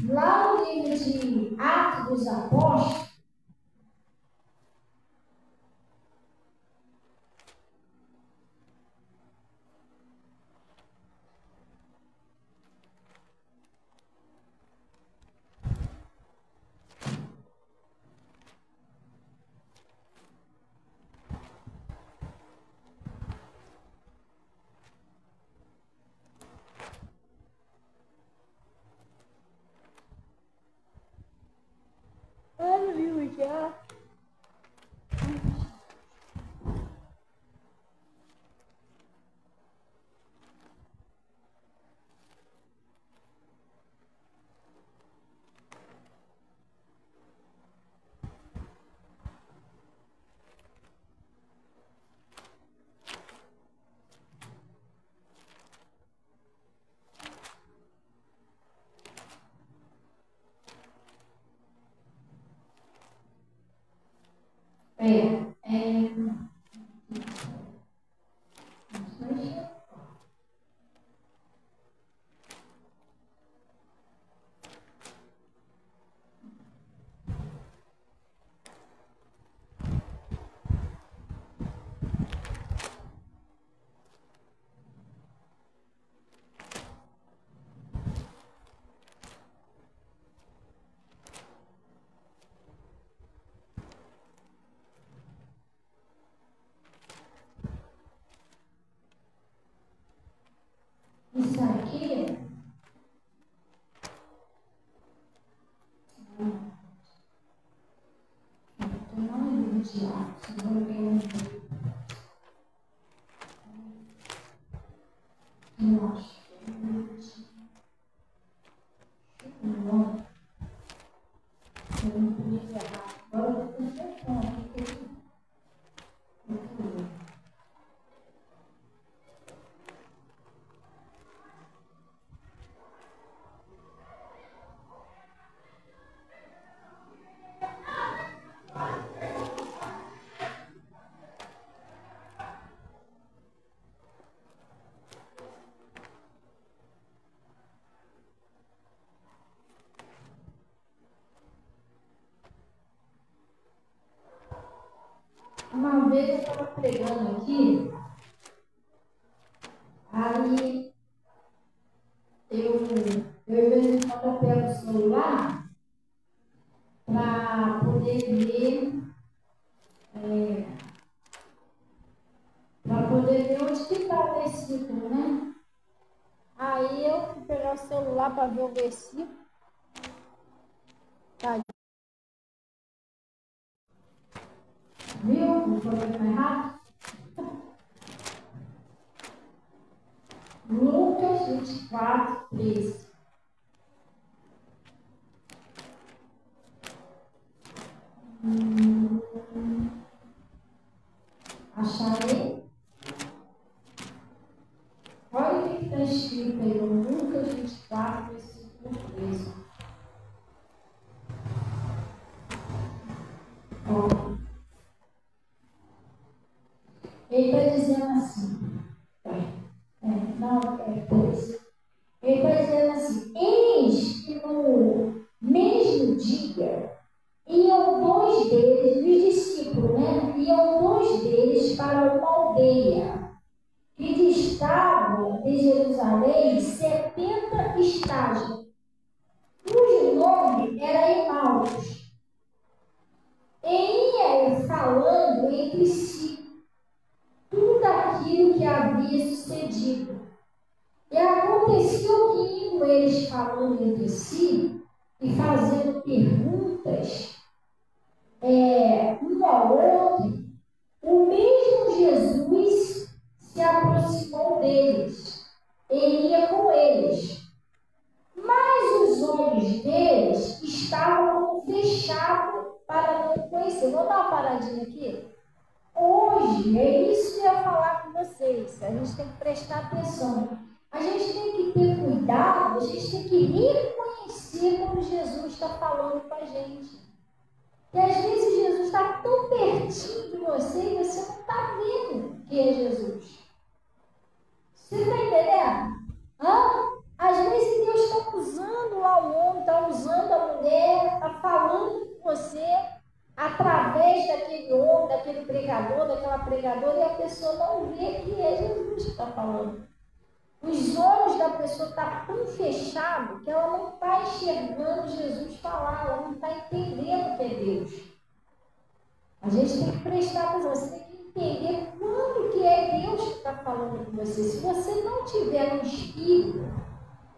lá no livro de Atos dos Apóstolos, lugar. Isso aqui não é livro de Atos, não é eu acho que é livro de não podia errar. Agora eu estou pensando aqui. Uma vez eu estava pregando aqui, aí eu de vez em quando eu pego o celular para poder ver, onde que está o versículo, né? Aí eu fui pegar o celular para ver o versículo. Tá. Viu? Não foi errado? Lucas 24, 13. Acharei? Olha o que está escrito aí no Lucas 24, versículo 13. Ó. Ele está dizendo assim. Ele está dizendo assim: eis que no mesmo dia iam dois deles, os discípulos, né? Iam dois deles para uma aldeia que distava de Jerusalém 70 estágios, cujo nome era Emaús. E ia falando entre si tudo aquilo que havia sucedido. E aconteceu que, indo eles falando entre si e fazendo perguntas um ao outro, o mesmo Jesus se aproximou deles e ia com eles. Mas os olhos deles estavam fechados para não conhecer. Vou dar uma paradinha aqui. Hoje, é isso que eu ia falar com vocês. A gente tem que prestar atenção. A gente tem que ter cuidado, a gente tem que reconhecer quando Jesus está falando com a gente. E às vezes Jesus está tão pertinho de você e você não está vendo que é Jesus. Você está entendendo? Às vezes Deus está usando lá o homem, está usando a mulher, está falando com você através daquele homem, daquele pregador, daquela pregadora, e a pessoa não vê que é Jesus que está falando. Os olhos da pessoa estão tão fechados que ela não está enxergando Jesus falar, ela não está entendendo que é Deus. A gente tem que prestar atenção, você tem que entender quando que é Deus que está falando com você. Se você não tiver no espírito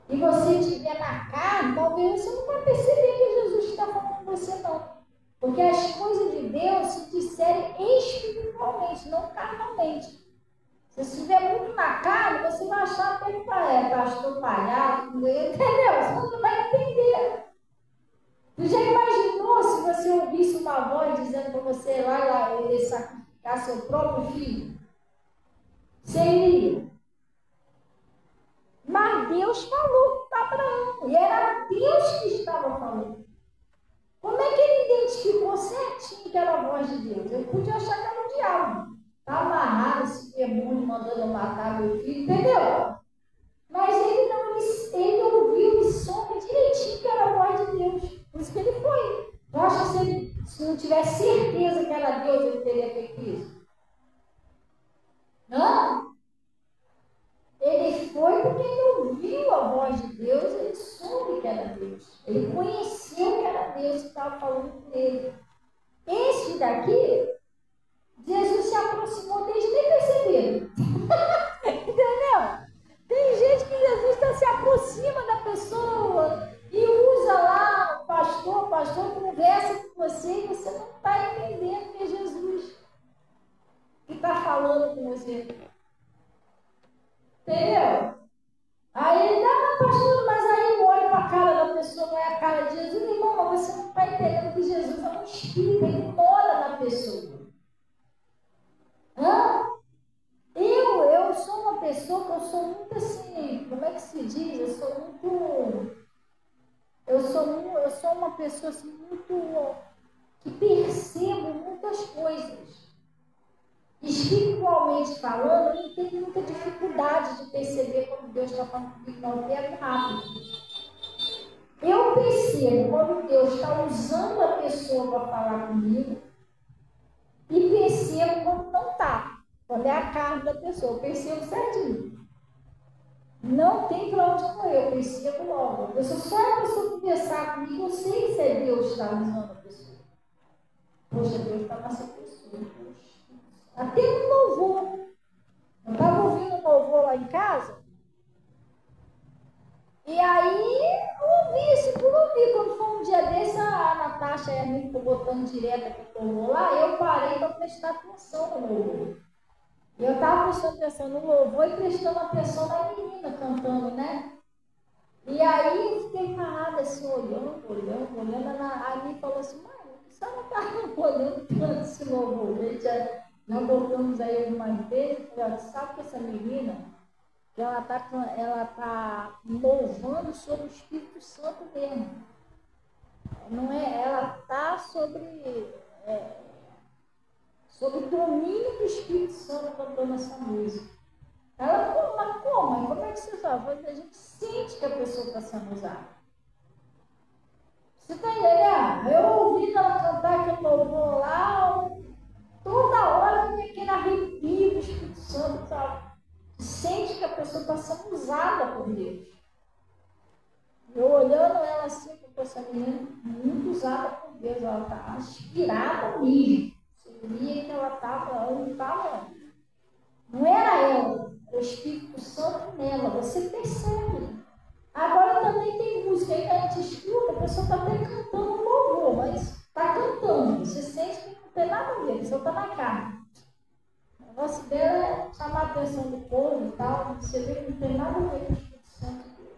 e você estiver na carne, talvez você não vai perceber que Jesus está falando com você, não. Porque Porque as coisas de Deus se disserem espiritualmente, não carnalmente. Se você estiver muito na carne, você vai achar que ele é pastor palhaço, entendeu? Você não vai entender. Tu já imaginou se você ouvisse uma voz dizendo para você lá ele sacrificar seu próprio filho? Você iria. Mas Deus falou para Abraão, e era Deus que estava falando. Como é que ele identificou certinho que era a voz de Deus? Eu podia achar que era o diabo. Está amarrado esse demônio mandando eu matar meu filho, entendeu? Mas ele não, ele ouviu e soube direitinho que era a voz de Deus. Por isso que ele foi. Eu acho que se não tivesse certeza que era Deus, ele teria feito isso. Não? Ele foi porque ele ouviu a voz de Deus, ele soube que era Deus. Ele conheceu que era Deus que estava falando com ele. Esse daqui, Jesus se aproximou desde nem perceberam. Entendeu? Tem gente que Jesus se aproxima da pessoa e usa lá o pastor conversa com você e você não está entendendo que é Jesus que está falando com você. Entendeu? Aí ele pastor, mas aí eu olho para a cara da pessoa, não é a cara de Jesus, irmão, mas você não está entendendo que Jesus é um espírito, ele mora na pessoa. Eu sou uma pessoa que eu sou muito assim, como é que se diz? Eu sou uma pessoa assim, muito que percebo muitas coisas. Espiritualmente falando, eu não tenho muita dificuldade de perceber quando Deus está falando comigo, não, eu pego rápido. Eu percebo quando Deus está usando a pessoa para falar comigo e percebo quando não está. Quando é a carne da pessoa, eu percebo certinho. Não tem para onde correr, eu percebo logo. Eu só a pessoa conversar comigo, eu sei se é Deus que está usando a pessoa. Poxa, Deus está nessa pessoa. Até um louvor. Eu estava ouvindo um louvor lá em casa. E aí eu ouvi isso por ouvir. Quando foi um dia desse, a Natasha e a mim ficou botando direto aqui no louvor lá, eu parei para prestar atenção no louvor. E eu estava prestando atenção no louvor e prestando atenção na menina cantando, né? E aí eu fiquei parada assim, olhando. A Ani falou assim, mãe, você não está olhando tanto esse louvor? Nós voltamos aí algumas vezes, sabe que essa menina, que ela tá louvando sobre o Espírito Santo mesmo. Não é, ela está sobre o domínio do Espírito Santo cantando essa música. Ela falou, mas como é que você sabe? A gente sente que a pessoa está sendo usada. Você está entendendo? Eu ouvi ela cantar aquele louvor lá, toda hora tem aquele arrepio do Espírito Santo, sabe? Sente que a pessoa está sendo usada por Deus. Eu olhando ela assim, com essa menina muito usada por Deus, ela está inspirada mesmo. Você via que ela não estava. Não era ela, era o Espírito Santo nela, você percebe. Agora também tem música aí que a gente escuta, a pessoa está até cantando um louvor, mas está cantando, você sente que não tem nada a ver, a pessoa está na carne. O negócio dela é chamar a atenção do povo e tal, você vê que não tem nada a ver com o Espírito Santo de Deus.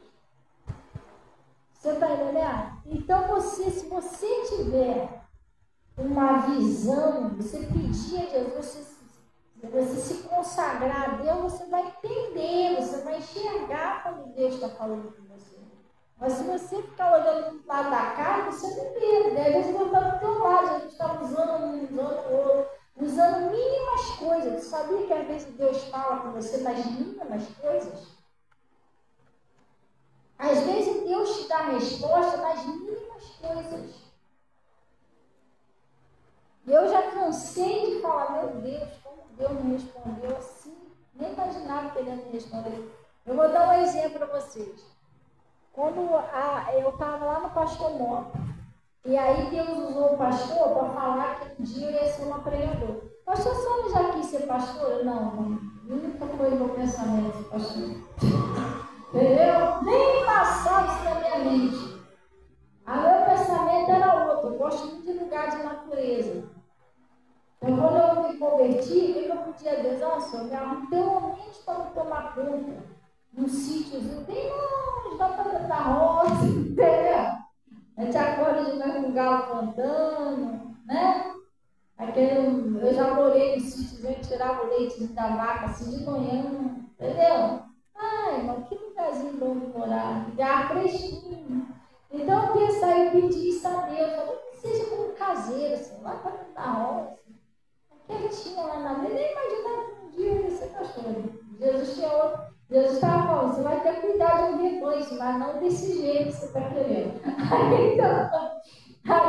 Você está entendendo? Então, se você tiver uma visão, você pedir a Jesus, você se consagrar a Deus, você vai entender, você vai enxergar quando Deus está falando com você. Mas se você ficar olhando para o lado da cara, você não vê, né? Às vezes Deus está do teu lado, a gente está usando mínimas coisas. Você sabia que às vezes Deus fala com você nas mínimas coisas? Às vezes Deus te dá a resposta nas mínimas coisas. Eu já cansei de falar, meu Deus, como Deus me respondeu assim, nem imaginava que ele ia me responder. Eu vou dar um exemplo para vocês. Quando eu estava lá no Pastor Mota, e aí Deus usou o pastor para falar que um dia eu ia ser uma pregadora. Pastor, a senhora já quis ser pastora? Não, nunca foi meu pensamento ser pastor. Entendeu? Nem passava isso na minha mente. O meu pensamento era outro. Eu gosto muito de lugar de da natureza. Então, quando eu me converti, o que eu pedi a Deus? Nossa, me arrumo pelo menos para me tomar conta num sítiozinho bem longe, dá para dentro da roça, entendeu? A gente acorda de manhã com o galo cantando, né? Eu já morei no sítiozinho, eu tirava o leite da vaca assim de manhã, entendeu? Ai, irmão, que lugarzinho bom de morar, lugar fresquinho. Então eu pensei, eu pedi isso a Deus, eu falei, que seja como caseiro, assim, lá para dentro da roça. Quietinha lá na vida, nem imaginava que um dia eu ia ser pastor. Jesus estava falando, você vai ter cuidado de um rebanho, mas não desse jeito que você está querendo. Aí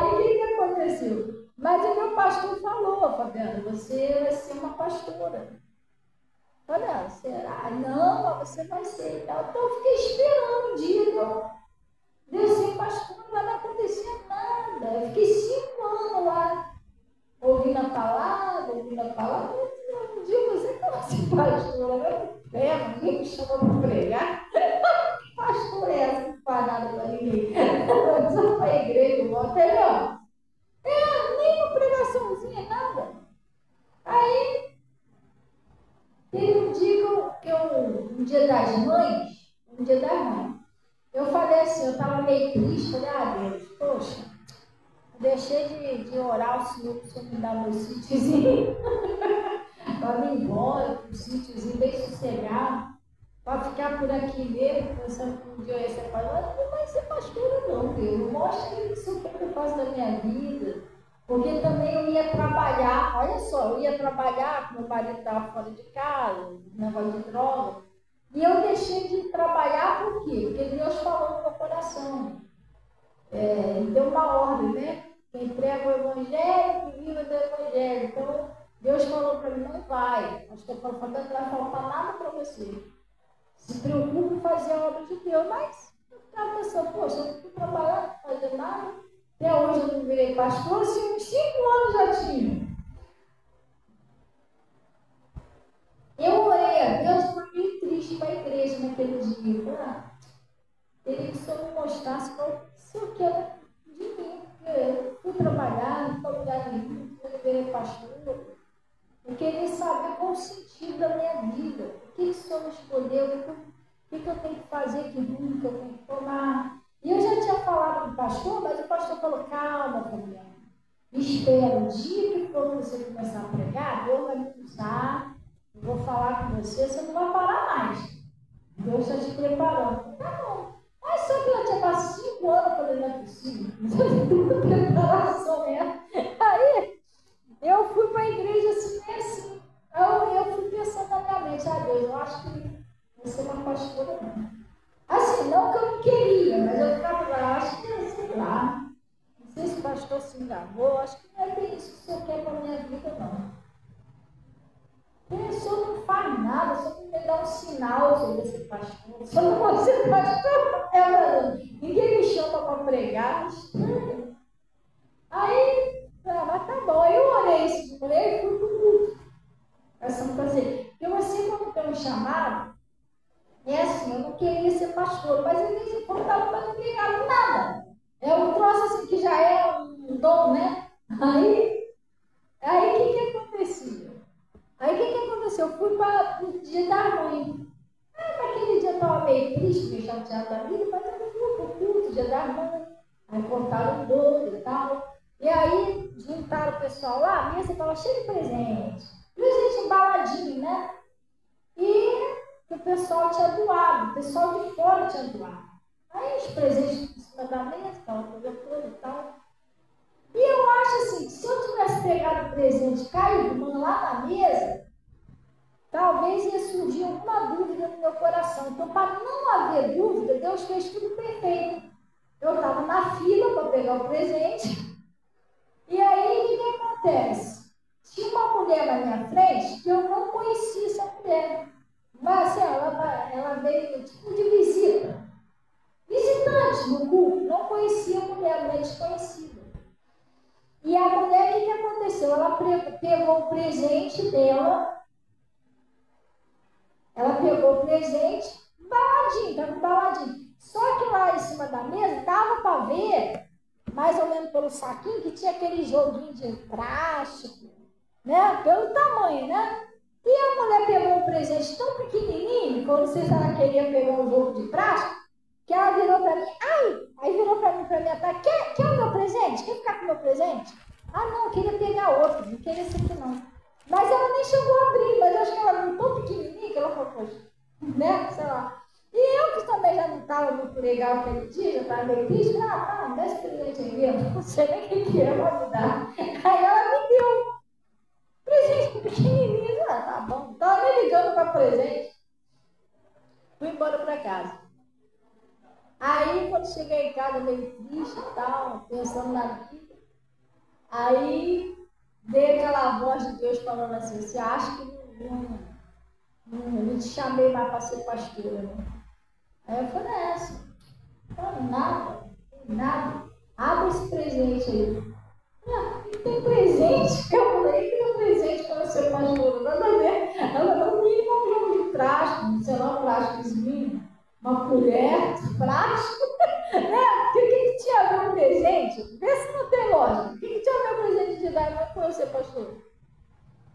o que aconteceu? Mas o meu pastor falou, Fabiana, você vai ser uma pastora. Olha, será? Não, mas você vai ser. Então eu fiquei esperando um dia, Deus ser pastor, não vai acontecer nada. Eu fiquei 5 anos lá. Ouvindo a palavra. Um dia você fala assim, pastor, ninguém me chama para pregar. Pastor é essa, não faz nada para ninguém. Só para a igreja, entendeu? Nem uma pregaçãozinha, nada. Aí, teve um dia um dia das mães, eu falei assim, eu estava meio triste, falei, Deus, poxa, deixei de orar o Senhor me dar meu sítiozinho, para me embora, um sítiozinho bem sossegado, para ficar por aqui mesmo, pensando que um dia eu ia ser pastora. Não vai ser pastora não, Deus, mostra isso que eu faço da minha vida, porque também eu ia trabalhar, olha só, eu ia trabalhar, meu marido estava fora de casa, negócio de droga, e eu deixei de trabalhar por quê? Porque Deus falou no meu coração, deu uma ordem, né? Quem prega o evangelho, que viva do evangelho. Então, Deus falou para mim, não vai. Acho que eu falo, não vai faltar nada para você. Se preocupe em fazer a obra de Deus. Mas eu estava pensando, poxa, eu não estou trabalhando, não fazendo nada. Até hoje eu não virei pastor, assim, uns 5 anos já tinha. Eu orei a Deus, fiquei triste para a igreja naquele dia. Queria que o Senhor me mostrasse qual o Senhor quer de mim. Eu fui trabalhar, não estou lugar nenhum, não virei pastor. Eu queria saber qual o sentido da minha vida. O que o Senhor me escolheu, o que eu tenho que fazer, que rumo que eu tenho que tomar. E eu já tinha falado com o pastor, mas o pastor falou, calma, Fabiana, espera, o dia que for você começar a pregar, Deus vai me usar, eu vou falar com você, você não vai parar mais. Deus está te preparando. Tá bom. Mas só que eu tinha passado 5 anos, eu falei, não é possível. Não tem preparação mesmo. Aí, eu fui para a igreja assim. Eu fui pensando na minha mente, Deus, eu acho que vou ser uma pastora não. Assim, não que eu não queria, mas eu ficava lá, acho que, sei lá, não sei se o pastor se enganou, acho que não é bem isso que o Senhor quer para a minha vida, não. O Senhor não faz nada, só me dá um sinal sobre esse pastor. Só não pode ser pastor, ninguém me chama para pregar, estranho. Aí, mas tá bom, eu orei isso de mulher e fui pro culto. Eu assim, quando tem um chamado, é assim, eu não queria ser pastor, mas às vezes eu estava para não pegar nada. É um troço assim que já é um dom, né? Aí o que acontecia? Aí o que aconteceu? Eu fui para o dia da mãe. Naquele dia eu estava meio triste, meio chateada da vida, mas eu fui para o culto, dia da mãe. Aí contaram o bolo e tal. E aí juntaram o pessoal lá, a mesa estava cheia de presente. E a gente embaladinho, né? E o pessoal tinha doado, o pessoal de fora tinha doado. Aí os presentes em cima da mesa, aquela coisa toda e tal. E eu acho assim, que se eu tivesse pegado o presente caído lá na mesa, talvez ia surgir alguma dúvida no meu coração. Então, para não haver dúvida, Deus fez tudo perfeito. Eu estava na fila para pegar o presente. E aí, o que acontece? Tinha uma mulher na minha frente que eu não conhecia essa mulher. Mas assim, ela veio tipo de visita. Visitante no culto, não conhecia a mulher desconhecida. E a mulher, o que aconteceu? Ela pegou o presente dela. Ela pegou o presente, embaladinho, estava embaladinho. Só que lá em cima da mesa dava para ver mais ou menos pelo saquinho, que tinha aquele joguinho de plástico, né? Pelo tamanho, né? E a mulher pegou um presente tão pequenininho, quando você ela queria pegar um jogo de plástico, que ela virou para mim, aí virou para mim, quer o meu presente? Quer ficar com o meu presente? Ah, não, eu queria pegar outro, não queria esse aqui não. Mas ela nem chegou a abrir, mas eu acho que ela viu tão pequenininha que ela falou, poxa, né, sei lá. E eu que também já não estava muito legal aquele dia, já estava meio triste, não, dá esse presente aí mesmo, não sei nem o que é, vai me dar. Aí ela me deu presente pequenininho, tá bom, estava me ligando para presente. Fui embora para casa. Aí, quando cheguei em casa, meio triste e tal, pensando na vida, aí veio aquela voz de Deus falando assim, você acha que não te chamei mais para ser pastora, né? Aí eu falei, nada, abre esse presente aí. Tem presente? Eu falei que tem presente para ser pastora, nada a ver. Ela não me um jogo de plástico, sei lá, um plásticozinho, uma colher de plástico. O que tinha a ver com presente? Vê se não tem lógica. O que tinha a ver com presente de dar para você, pastor?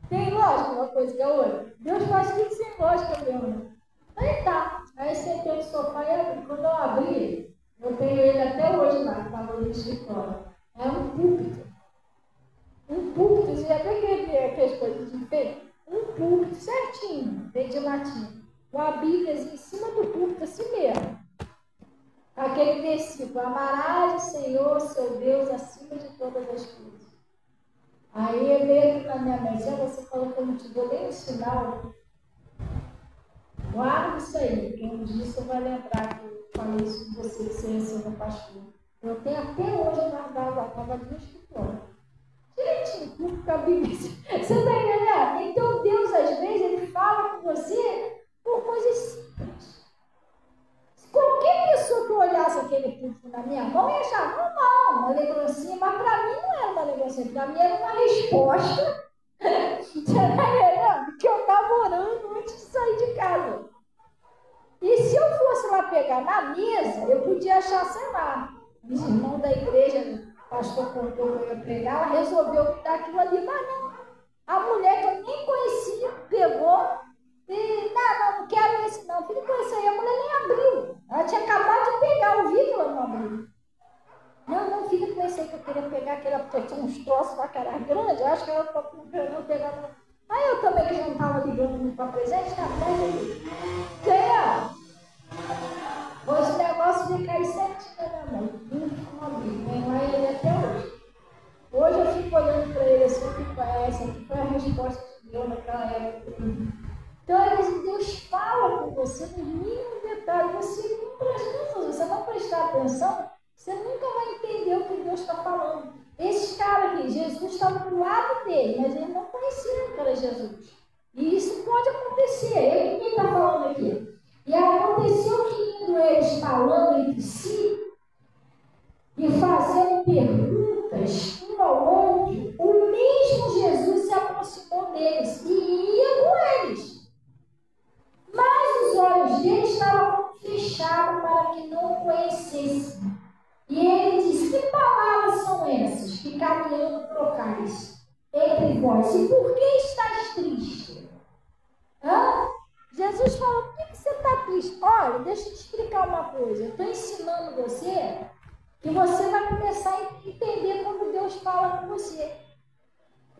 Tem lógica uma coisa que a outra? Deus faz tudo sem lógica mesmo, né? Aí tá. Aí sentei no sofá e abri. Quando eu abri, eu tenho ele até hoje lá, que estava no escritório. É um púlpito. Um púlpito, você já viu aquelas coisas de enfeite? Um púlpito certinho, feito de latim. Com a Bíblia em cima do púlpito, assim mesmo. Aquele versículo, amarás o Senhor, seu Deus, acima de todas as coisas. Aí veio aqui na minha mente, você falou que eu não te dou nem um sinal. Guarda isso aí, porque um dia você vai lembrar que eu falei isso com você, que você ia ser meu pastor. Eu tenho até hoje guardado a prova do escritório. Direitinho, com a Bíblia. Você está entendendo? Então Deus, às vezes, Ele fala com você por coisas simples. Qualquer pessoa que olhasse aquele púlpito na minha mão ia achar normal, uma lembrancinha, mas para mim não era uma lembrancinha, para mim era uma resposta. Que eu estava orando antes de sair de casa. E se eu fosse lá pegar na mesa, eu podia achar, sei lá, os irmãos da igreja, o pastor contou que eu ia pregar, ela resolveu me dar aquilo ali, mas não. A mulher que eu nem conhecia pegou. E, não quero esse não. Filho, com esse aí, a mulher nem abriu. Ela tinha acabado de pegar o vidro, ela não abriu. Não, filho, com esse aí que eu queria pegar, porque tinha uns troços lá que era grande, eu acho que ela ficou pegando. Aí eu também, que já não estava ligando muito para presente, pega aí. Esse negócio de cair certinho na minha mão. Não abriu. Minha mãe ele até hoje. Hoje eu fico olhando para ele assim, essa aqui foi a resposta que deu naquela época. Então, às vezes, Deus fala com você no mínimo detalhe. Você não prestar atenção, você nunca vai entender o que Deus está falando. Esses caras aqui, Jesus estava do lado dele, mas eles não conheciam que era Jesus. E isso pode acontecer. É quem está falando aqui. E aconteceu que, indo eles falando entre si e fazendo perguntas um ao outro, o mesmo Jesus se aproximou deles e ia com eles. Mas os olhos deles estavam fechados para que não o conhecessem. E ele disse, que palavras são essas que caminhando trocais entre vós? E por que estás triste? Jesus falou, por que você está triste? Olha, deixa eu te explicar uma coisa. Eu estou ensinando você que você vai começar a entender quando Deus fala com você.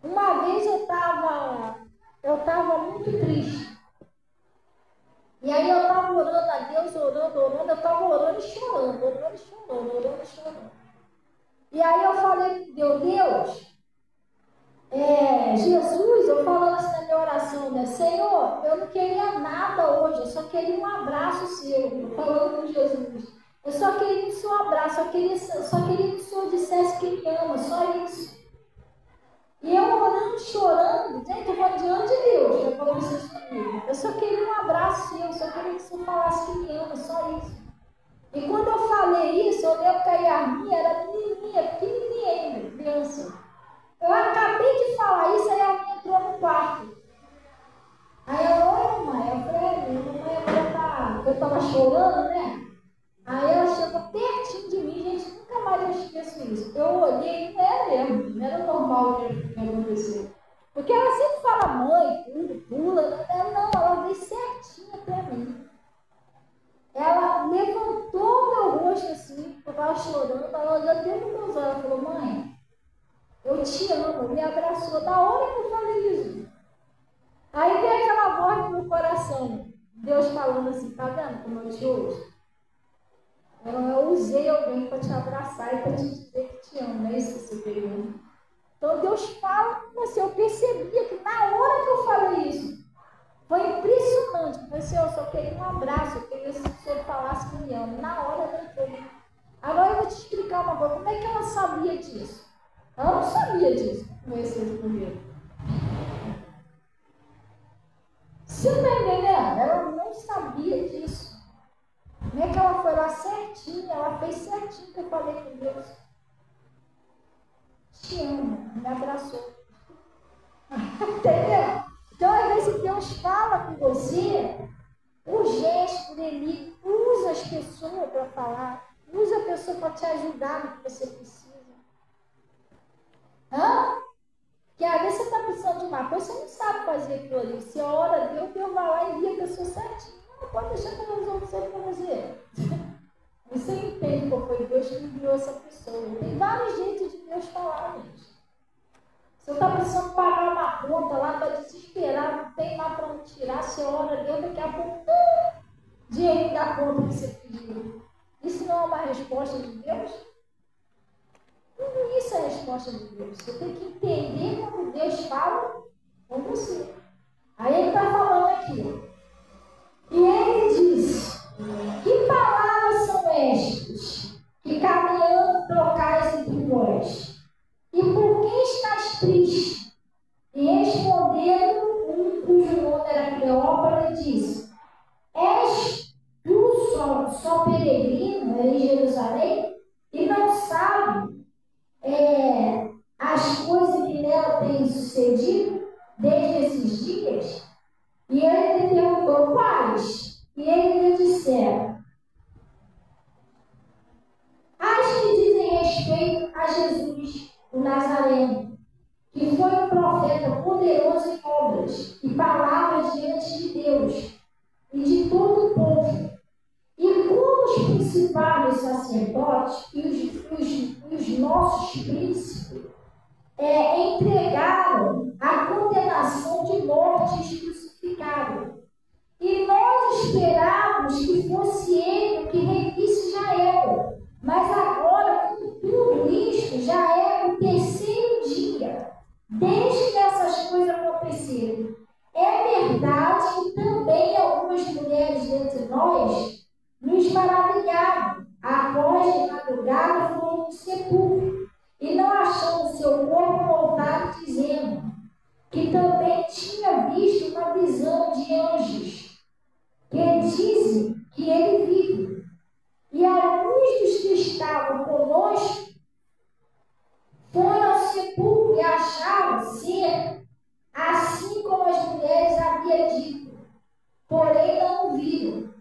Uma vez eu estava muito triste. E aí eu estava orando a Deus, orando, eu estava orando e chorando. E aí eu falei com Deus, Jesus, eu falando assim na minha oração, né? Senhor, eu não queria nada hoje, eu só queria um abraço seu, falando com Jesus. Eu só queria o seu abraço, só queria que o Senhor dissesse que me ama, só isso. E eu orando, chorando, gente, eu vou diante de Deus, já falou isso comigo. Eu só queria um abraço seu, eu só queria que o Senhor falasse que me ama, só isso. E quando eu falei isso, eu olhei para a Yarminha, era pequenininha ainda, criança. Eu acabei de falar isso, aí a minha entrou no quarto. Aí eu, oi, mamãe, eu falei, mamãe, eu estava chorando, né? Aí ela chegou pertinho de mim, gente, nunca mais eu esqueço isso. Eu olhei, não era mesmo, não era normal o que aconteceu. Porque ela sempre fala mãe, tudo, pula, não, ela veio certinha para mim. Ela levantou meu rosto assim, eu estava chorando, ela olhando dentro dos meus olhos, ela falou, mãe, eu te amo, me abraçou. Na hora que eu falei isso, aí veio aquela voz no meu coração, Deus falando assim, tá vendo como eu te ouço? Eu usei alguém para te abraçar e para te dizer que te amo, não é isso que você pegou? Então Deus fala com você, eu percebia que na hora que eu falei isso, foi impressionante. Eu falei assim, eu só queria um abraço, eu queria que o senhor falasse que me ama. Na hora eu falei. Agora eu vou te explicar uma coisa, como é que ela sabia disso? Ela não sabia disso, conhecendo comigo. Você não está entendendo? Ela não sabia disso. Como é que ela foi lá certinha, ela fez certinho que eu falei com Deus. Te amo, me abraçou. Entendeu? Então, às vezes, Deus fala com você, o gesto, ele usa as pessoas para falar, usa a pessoa para te ajudar no que você precisa. Que às vezes você está precisando de uma coisa, você não sabe fazer aquilo ali. Você ora a Deus, Deus vai lá e envia a pessoa certinho. Não, pode deixar que ela resolva isso para você. Você entende qual foi Deus que enviou essa pessoa. Tem vários jeitos de Deus falar, gente. Você está precisando pagar uma conta lá, está desesperado, não tem lá para onde tirar, você ora a Deus, daqui a pouco, dinheiro da conta que você pediu. Isso não é uma resposta de Deus? Tudo isso é a resposta de Deus. Você tem que entender como Deus fala com você. Aí ele está falando aqui. E ele diz, que palavras são estas que caminhando trocais entre vós? E por que estás triste? E respondendo um cujo nome era Cleópatra, disse, és tu só peregrino em Jerusalém e não sabe as coisas que nela têm sucedido desde esses dias? E ele lhe perguntou, quais? E ele lhe disseram, as que dizem respeito a Jesus, o Nazareno, que foi um profeta poderoso em obras e palavras diante de Deus e de todo o povo. E como os principais sacerdotes e os nossos príncipes entregaram a condenação de morte crucificado. E nós esperávamos que fosse ele que revisse Israel. Mas agora, com tudo isto, já é o terceiro dia, desde que essas coisas aconteceram. É verdade que também algumas mulheres dentre nós nos maravilharam. Após de madrugada foram no sepulcro e não achando seu corpo voltado, dizendo que também tinha visto uma visão de anjos que dizem que ele vive. E alguns dos que estavam conosco foram ao sepulcro e acharam ser assim como as mulheres haviam dito, porém não o viram.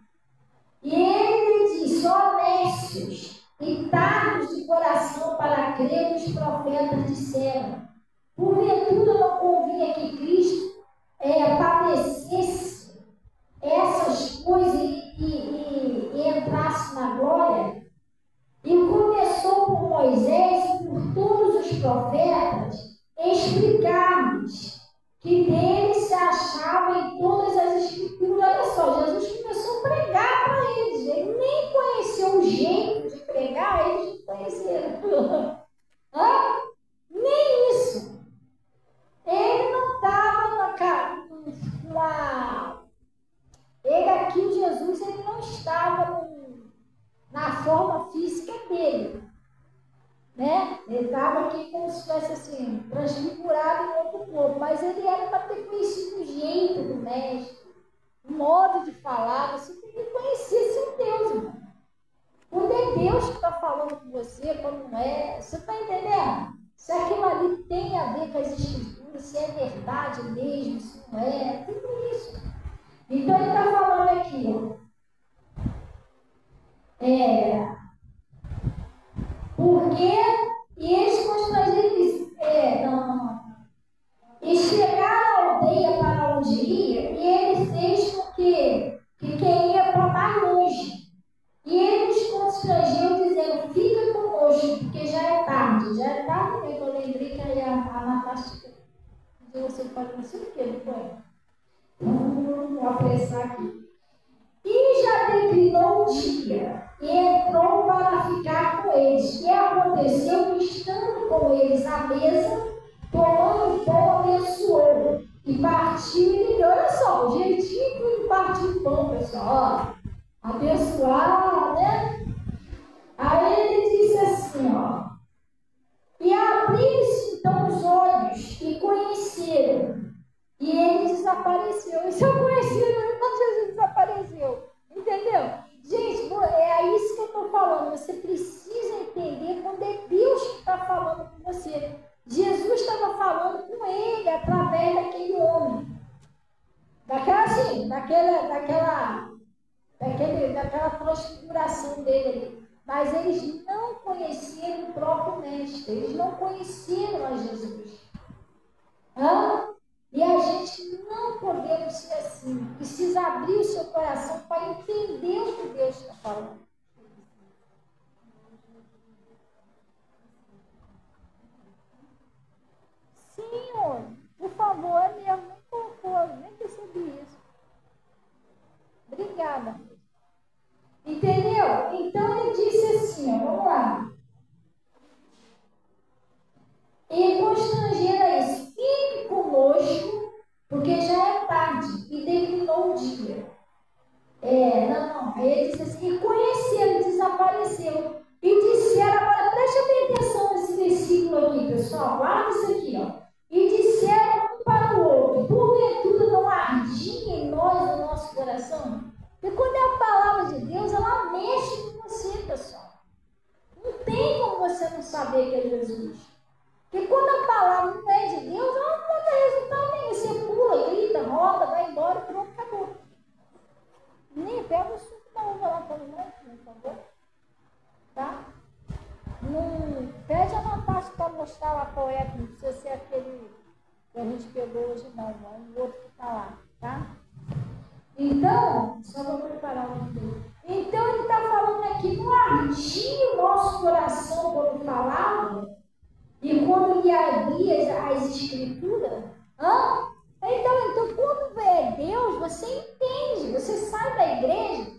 E ele lhe disse, honestos e tardos de coração para crer nos profetas disseram, porventura não convinha que Cristo padecesse essas coisas e entrasse na glória? E começou por Moisés e por todos os profetas explicar-nos que dele se achava em todas as escrituras. Olha só, Jesus começou a pregar para eles. Ele nem conheceu o jeito de pregar, eles não conheceram. Nem isso. Ele não estava Ele aqui, o Jesus, ele não estava na forma física dele. Né? Ele estava aqui como se fosse assim, transfigurado em outro corpo, mas ele era para ter conhecido o jeito do mestre, o modo de falar. Você tem que conhecer seu Deus, irmão. Quando é Deus que está falando com você, quando não é, você está entendendo? Se aquilo ali tem a ver com as escrituras, se é verdade mesmo, se não é, tudo isso. Então ele está falando aqui, ó. Porque eles tarde mesmo, eu lembrei que aí a Natasha de você pode não sei o que, não foi? Vou apressar aqui. E já declinou o dia, e entrou para ficar com eles. E aconteceu que, estando com eles à mesa, tomando o pão, abençoou, e partiu e lhe deu. Olha só, o jeitinho de partir o pão, pessoal. Ó, abençoar, né? Aí ele disse assim, ó. E abriram-se então os olhos e conheceram. E ele desapareceu. E se eu conheci, quando Jesus desapareceu. Entendeu? Gente, é isso que eu estou falando. Você precisa entender quando é Deus que está falando com você. Jesus estava falando com ele através daquele homem. Daquela transfiguração dele. Mas eles não conheceram o próprio mestre. Eles não conheceram a Jesus. E a gente não podemos ser assim. Precisa abrir o seu coração para entender o que Deus está falando. Sim, por favor, mesmo. Nem colocou, nem percebi isso. Obrigada. Entendeu? Então ele disse assim, ó, vamos lá. E constranger a isso, fique conosco, porque já é tarde e declinou o dia. Aí ele disse assim, e conheceram, desapareceu. E disseram, agora preste bem atenção nesse versículo aqui, pessoal, guarda isso aqui, ó. E disseram um para o outro, porventura não ardia em nós o nosso coração? E quando é a palavra de Deus, ela mexe com você, pessoal. Não tem como você não saber que é Jesus. Porque quando a palavra não é de Deus, ela não dá resultado nenhum. Você pula, grita, roda, vai embora, pronto, acabou. Nem pega o suco da uva lá para mim, por favor. Tá? Não, pede a Natasha para mostrar lá qual é, não precisa ser aquele que a gente pegou hoje, não. É um outro que está lá, tá? Então, só vou preparar um pouco. Então, ele está falando aqui, não ardia o nosso coração quando falava, e quando lhe abria as escrituras. Então, quando é Deus, você entende, você sai da igreja,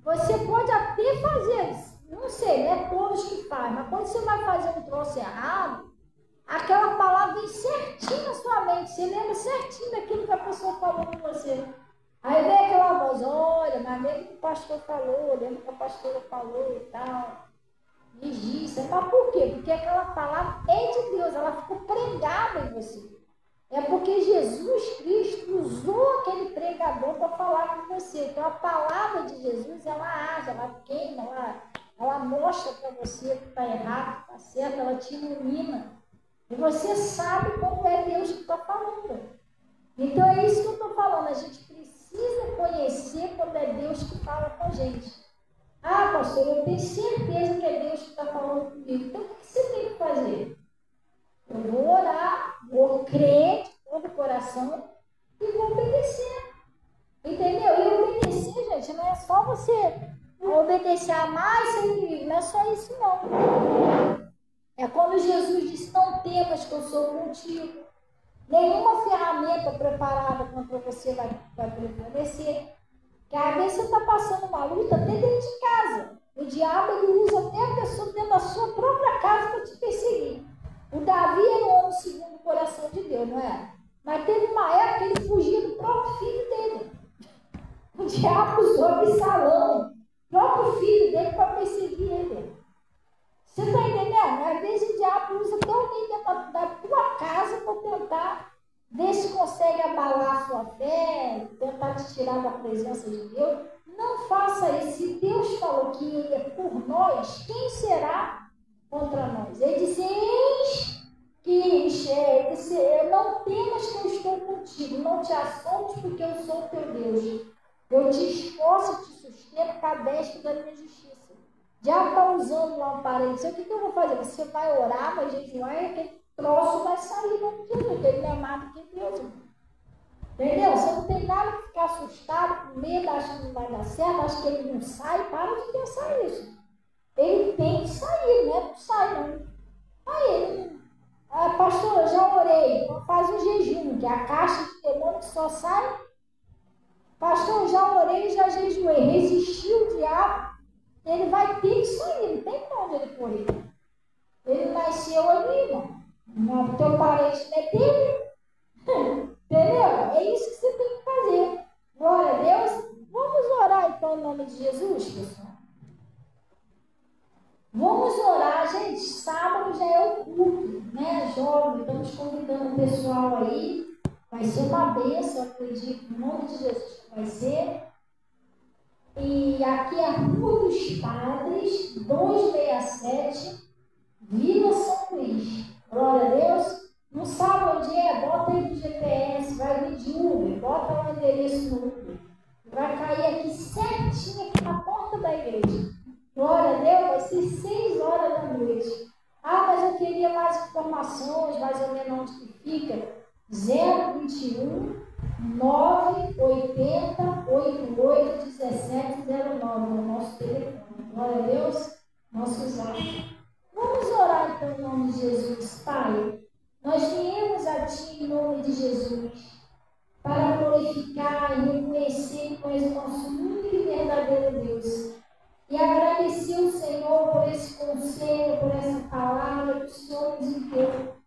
você pode até fazer, não sei, não é todos que fazem, mas quando você vai fazer um troço errado, aquela palavra vem certinho na sua mente, você lembra certinho daquilo que a pessoa falou com você. Aí vem aquela voz, olha, mas lembra que o pastor falou, lembra que a pastora falou e tal. Vigia, mas por quê? Porque aquela palavra é de Deus, ela ficou pregada em você. É porque Jesus Cristo usou aquele pregador para falar com você. Então a palavra de Jesus, ela age, ela queima, ela mostra para você que está errado, que está certo, ela te ilumina. E você sabe como é Deus que está falando. Então é isso que eu estou falando, a gente precisa conhecer quando é Deus que fala com a gente. Ah, pastor, eu tenho certeza que é Deus que está falando comigo. Então, o que você tem que fazer? Eu vou orar, vou crer de todo o coração e vou obedecer. Entendeu? E obedecer, gente, não é só você obedecer a mais seu inimigo. Não é só isso, não. É quando Jesus disse, não temas que eu sou contigo. Nenhuma ferramenta preparada contra você vai prevalecer. Que às vezes você está passando uma luta até dentro de casa. O diabo ele usa até a pessoa dentro da sua própria casa para te perseguir. O Davi era um homem segundo o coração de Deus, não é? Mas teve uma época que ele fugia do próprio filho dele. O diabo usou Absalão, o próprio filho dele, para perseguir ele. Você está entendendo? Às vezes o diabo usa até alguém dentro da tua casa para tentar ver se consegue abalar a sua fé, tentar te tirar da presença de Deus. Não faça isso. Se Deus falou que Ele é por nós, quem será contra nós? Ele disse, não temas que eu estou contigo, não te assombres porque eu sou o teu Deus. Eu te esforço, te sustento com a destra da minha justiça. Já está usando um aparelho. O que eu vou fazer? Você vai orar, vai jejuar e aquele troço vai sair do Jesus, porque ele é amado que Deus. Entendeu? Você não tem nada que ficar assustado, com medo, acha que não vai dar certo, acha que ele não sai, para de pensar isso. Ele tem que sair, não é que sai, não. Aí, pastor, eu já orei. Então faz um jejum, que é a caixa de demônio que só sai. Pastor, eu já orei, já jejuei. Resistiu o diabo, ele vai ter isso aí, não tem pra onde ele correr. Ele nasceu ali, irmão. O teu parente não é dele. Entendeu? É isso que você tem que fazer. Glória a Deus. Vamos orar então em nome de Jesus, pessoal. Vamos orar, gente. Sábado já é o culto, né? Jovem, estamos convidando o pessoal aí. Vai ser uma bênção, acredito, em nome de Jesus que vai ser. E aqui é a Rua dos Padres, 267, Vila São Luís. Glória a Deus. Não sabe onde é? Bota aí no GPS, vai vir de Uber, bota o endereço no Uber. Vai cair aqui certinho, aqui na porta da igreja. Glória a Deus, vai ser 6 horas da noite. Ah, mas eu queria mais informações, mais ou menos onde que fica. 021 980 88 1709, o nosso telefone. Glória a Deus, nosso zap. Vamos orar então em nome de Jesus. Pai, nós viemos a Ti em nome de Jesus para glorificar e reconhecer que Tu és o nosso único e verdadeiro Deus. E agradecer o Senhor por esse conselho, por essa palavra que o Senhor nos enviou.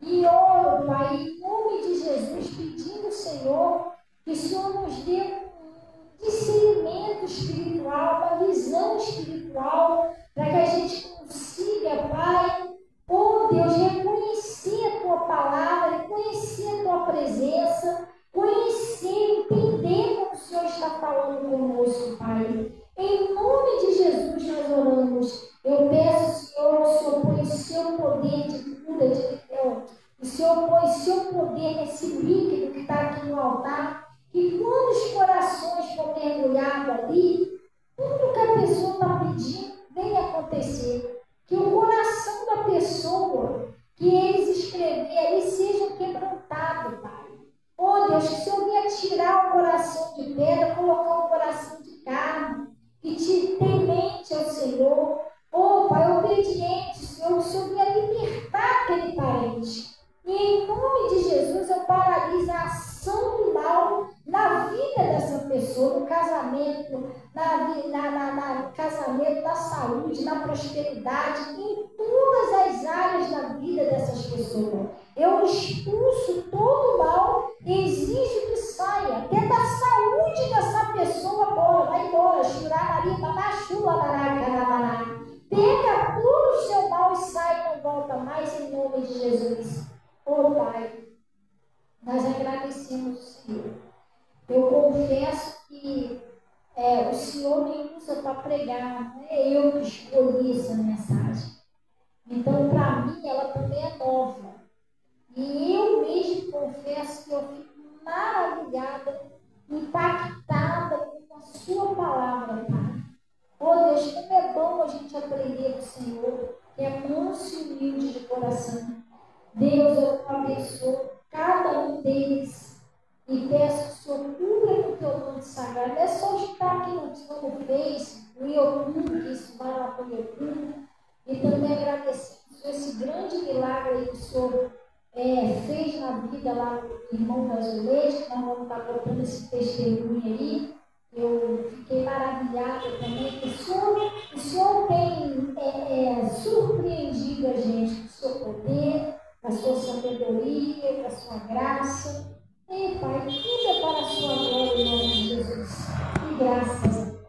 E oro, Pai, em nome de Jesus, pedindo ao Senhor que o Senhor nos dê um discernimento espiritual, uma visão espiritual, para que a gente consiga, Pai, oh Deus, reconhecer a Tua palavra, reconhecer a Tua presença, conhecer, entender como o Senhor está falando conosco, Pai. Em nome de Jesus nós oramos. Eu peço, Senhor, o Senhor põe o seu poder de cura, de perdão. O Senhor põe o seu poder nesse líquido que está aqui no altar. E quando os corações for mergulhados ali, tudo que a pessoa está pedindo vem acontecer. Que o coração da pessoa que eles escreverem ali seja quebrantado, Pai. Oh Deus, que o Senhor venha tirar o coração de pedra, colocar o coração de carne, e te temente ao Senhor. Oh Pai, obediente, Senhor, o Senhor venha libertar aquele parente. E em nome de Jesus eu paraliso a ação do mal na vida dessa pessoa, no casamento, no casamento, na saúde, na prosperidade, em todas as áreas da vida dessas pessoas. Eu expulso todo o mal e exijo que saia, até da saúde dessa pessoa agora, vai embora, pega todo o seu mal e sai e não volta mais em nome de Jesus. Oh Pai, nós agradecemos o Senhor. Eu confesso que o Senhor me usa para pregar, não é eu que escolhi essa mensagem. Então, para mim, ela também é nova. E eu mesmo confesso que eu fico maravilhada, impactada com a sua palavra, Pai. Oh Deus, como é bom a gente aprender do Senhor, que é manso e humilde de coração. Deus, eu abençoo cada um deles e peço que o Senhor cubra com o teu nome sagrado. Não é só estar aqui no Face, no YouTube, que isso vai lá para o YouTube. E também agradecer esse grande milagre aí que o Senhor fez na vida lá do irmão do Azulejo, que nós vamos estar botando esse testemunho aí. Eu fiquei maravilhada também, que o Senhor tem surpreendido a gente com o seu poder, com a sua sabedoria, com a sua graça. E, Pai, tudo é para a sua glória em nome de Jesus. E graças a Deus.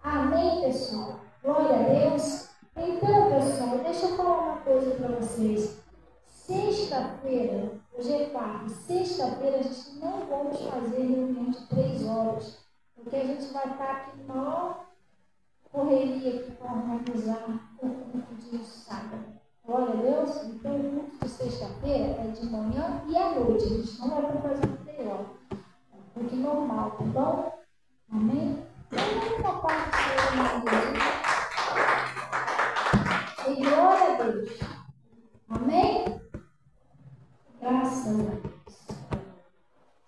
Amém, pessoal. Glória a Deus. Então, pessoal, deixa eu falar uma coisa para vocês. Sexta-feira, hoje é quarta, sexta-feira a gente não vamos fazer reunião de 3 horas, porque a gente vai estar aqui na maior correria aqui para organizar o culto de sábado. Glória a Deus. Então, o culto de sexta-feira é de manhã e à noite. A gente não vai estar fazendo 3 horas. É um culto normal, tá bom? Amém? Então, uma parte do Senhor. E glória a Deus. Amém? Graças a Deus.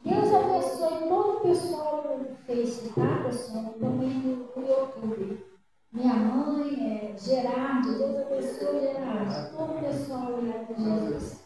Deus abençoe todo o pessoal no Face, tá, pessoal? Também no YouTube. Minha mãe, Gerardo, Deus abençoe, Gerardo. Todo o pessoal olhando Jesus.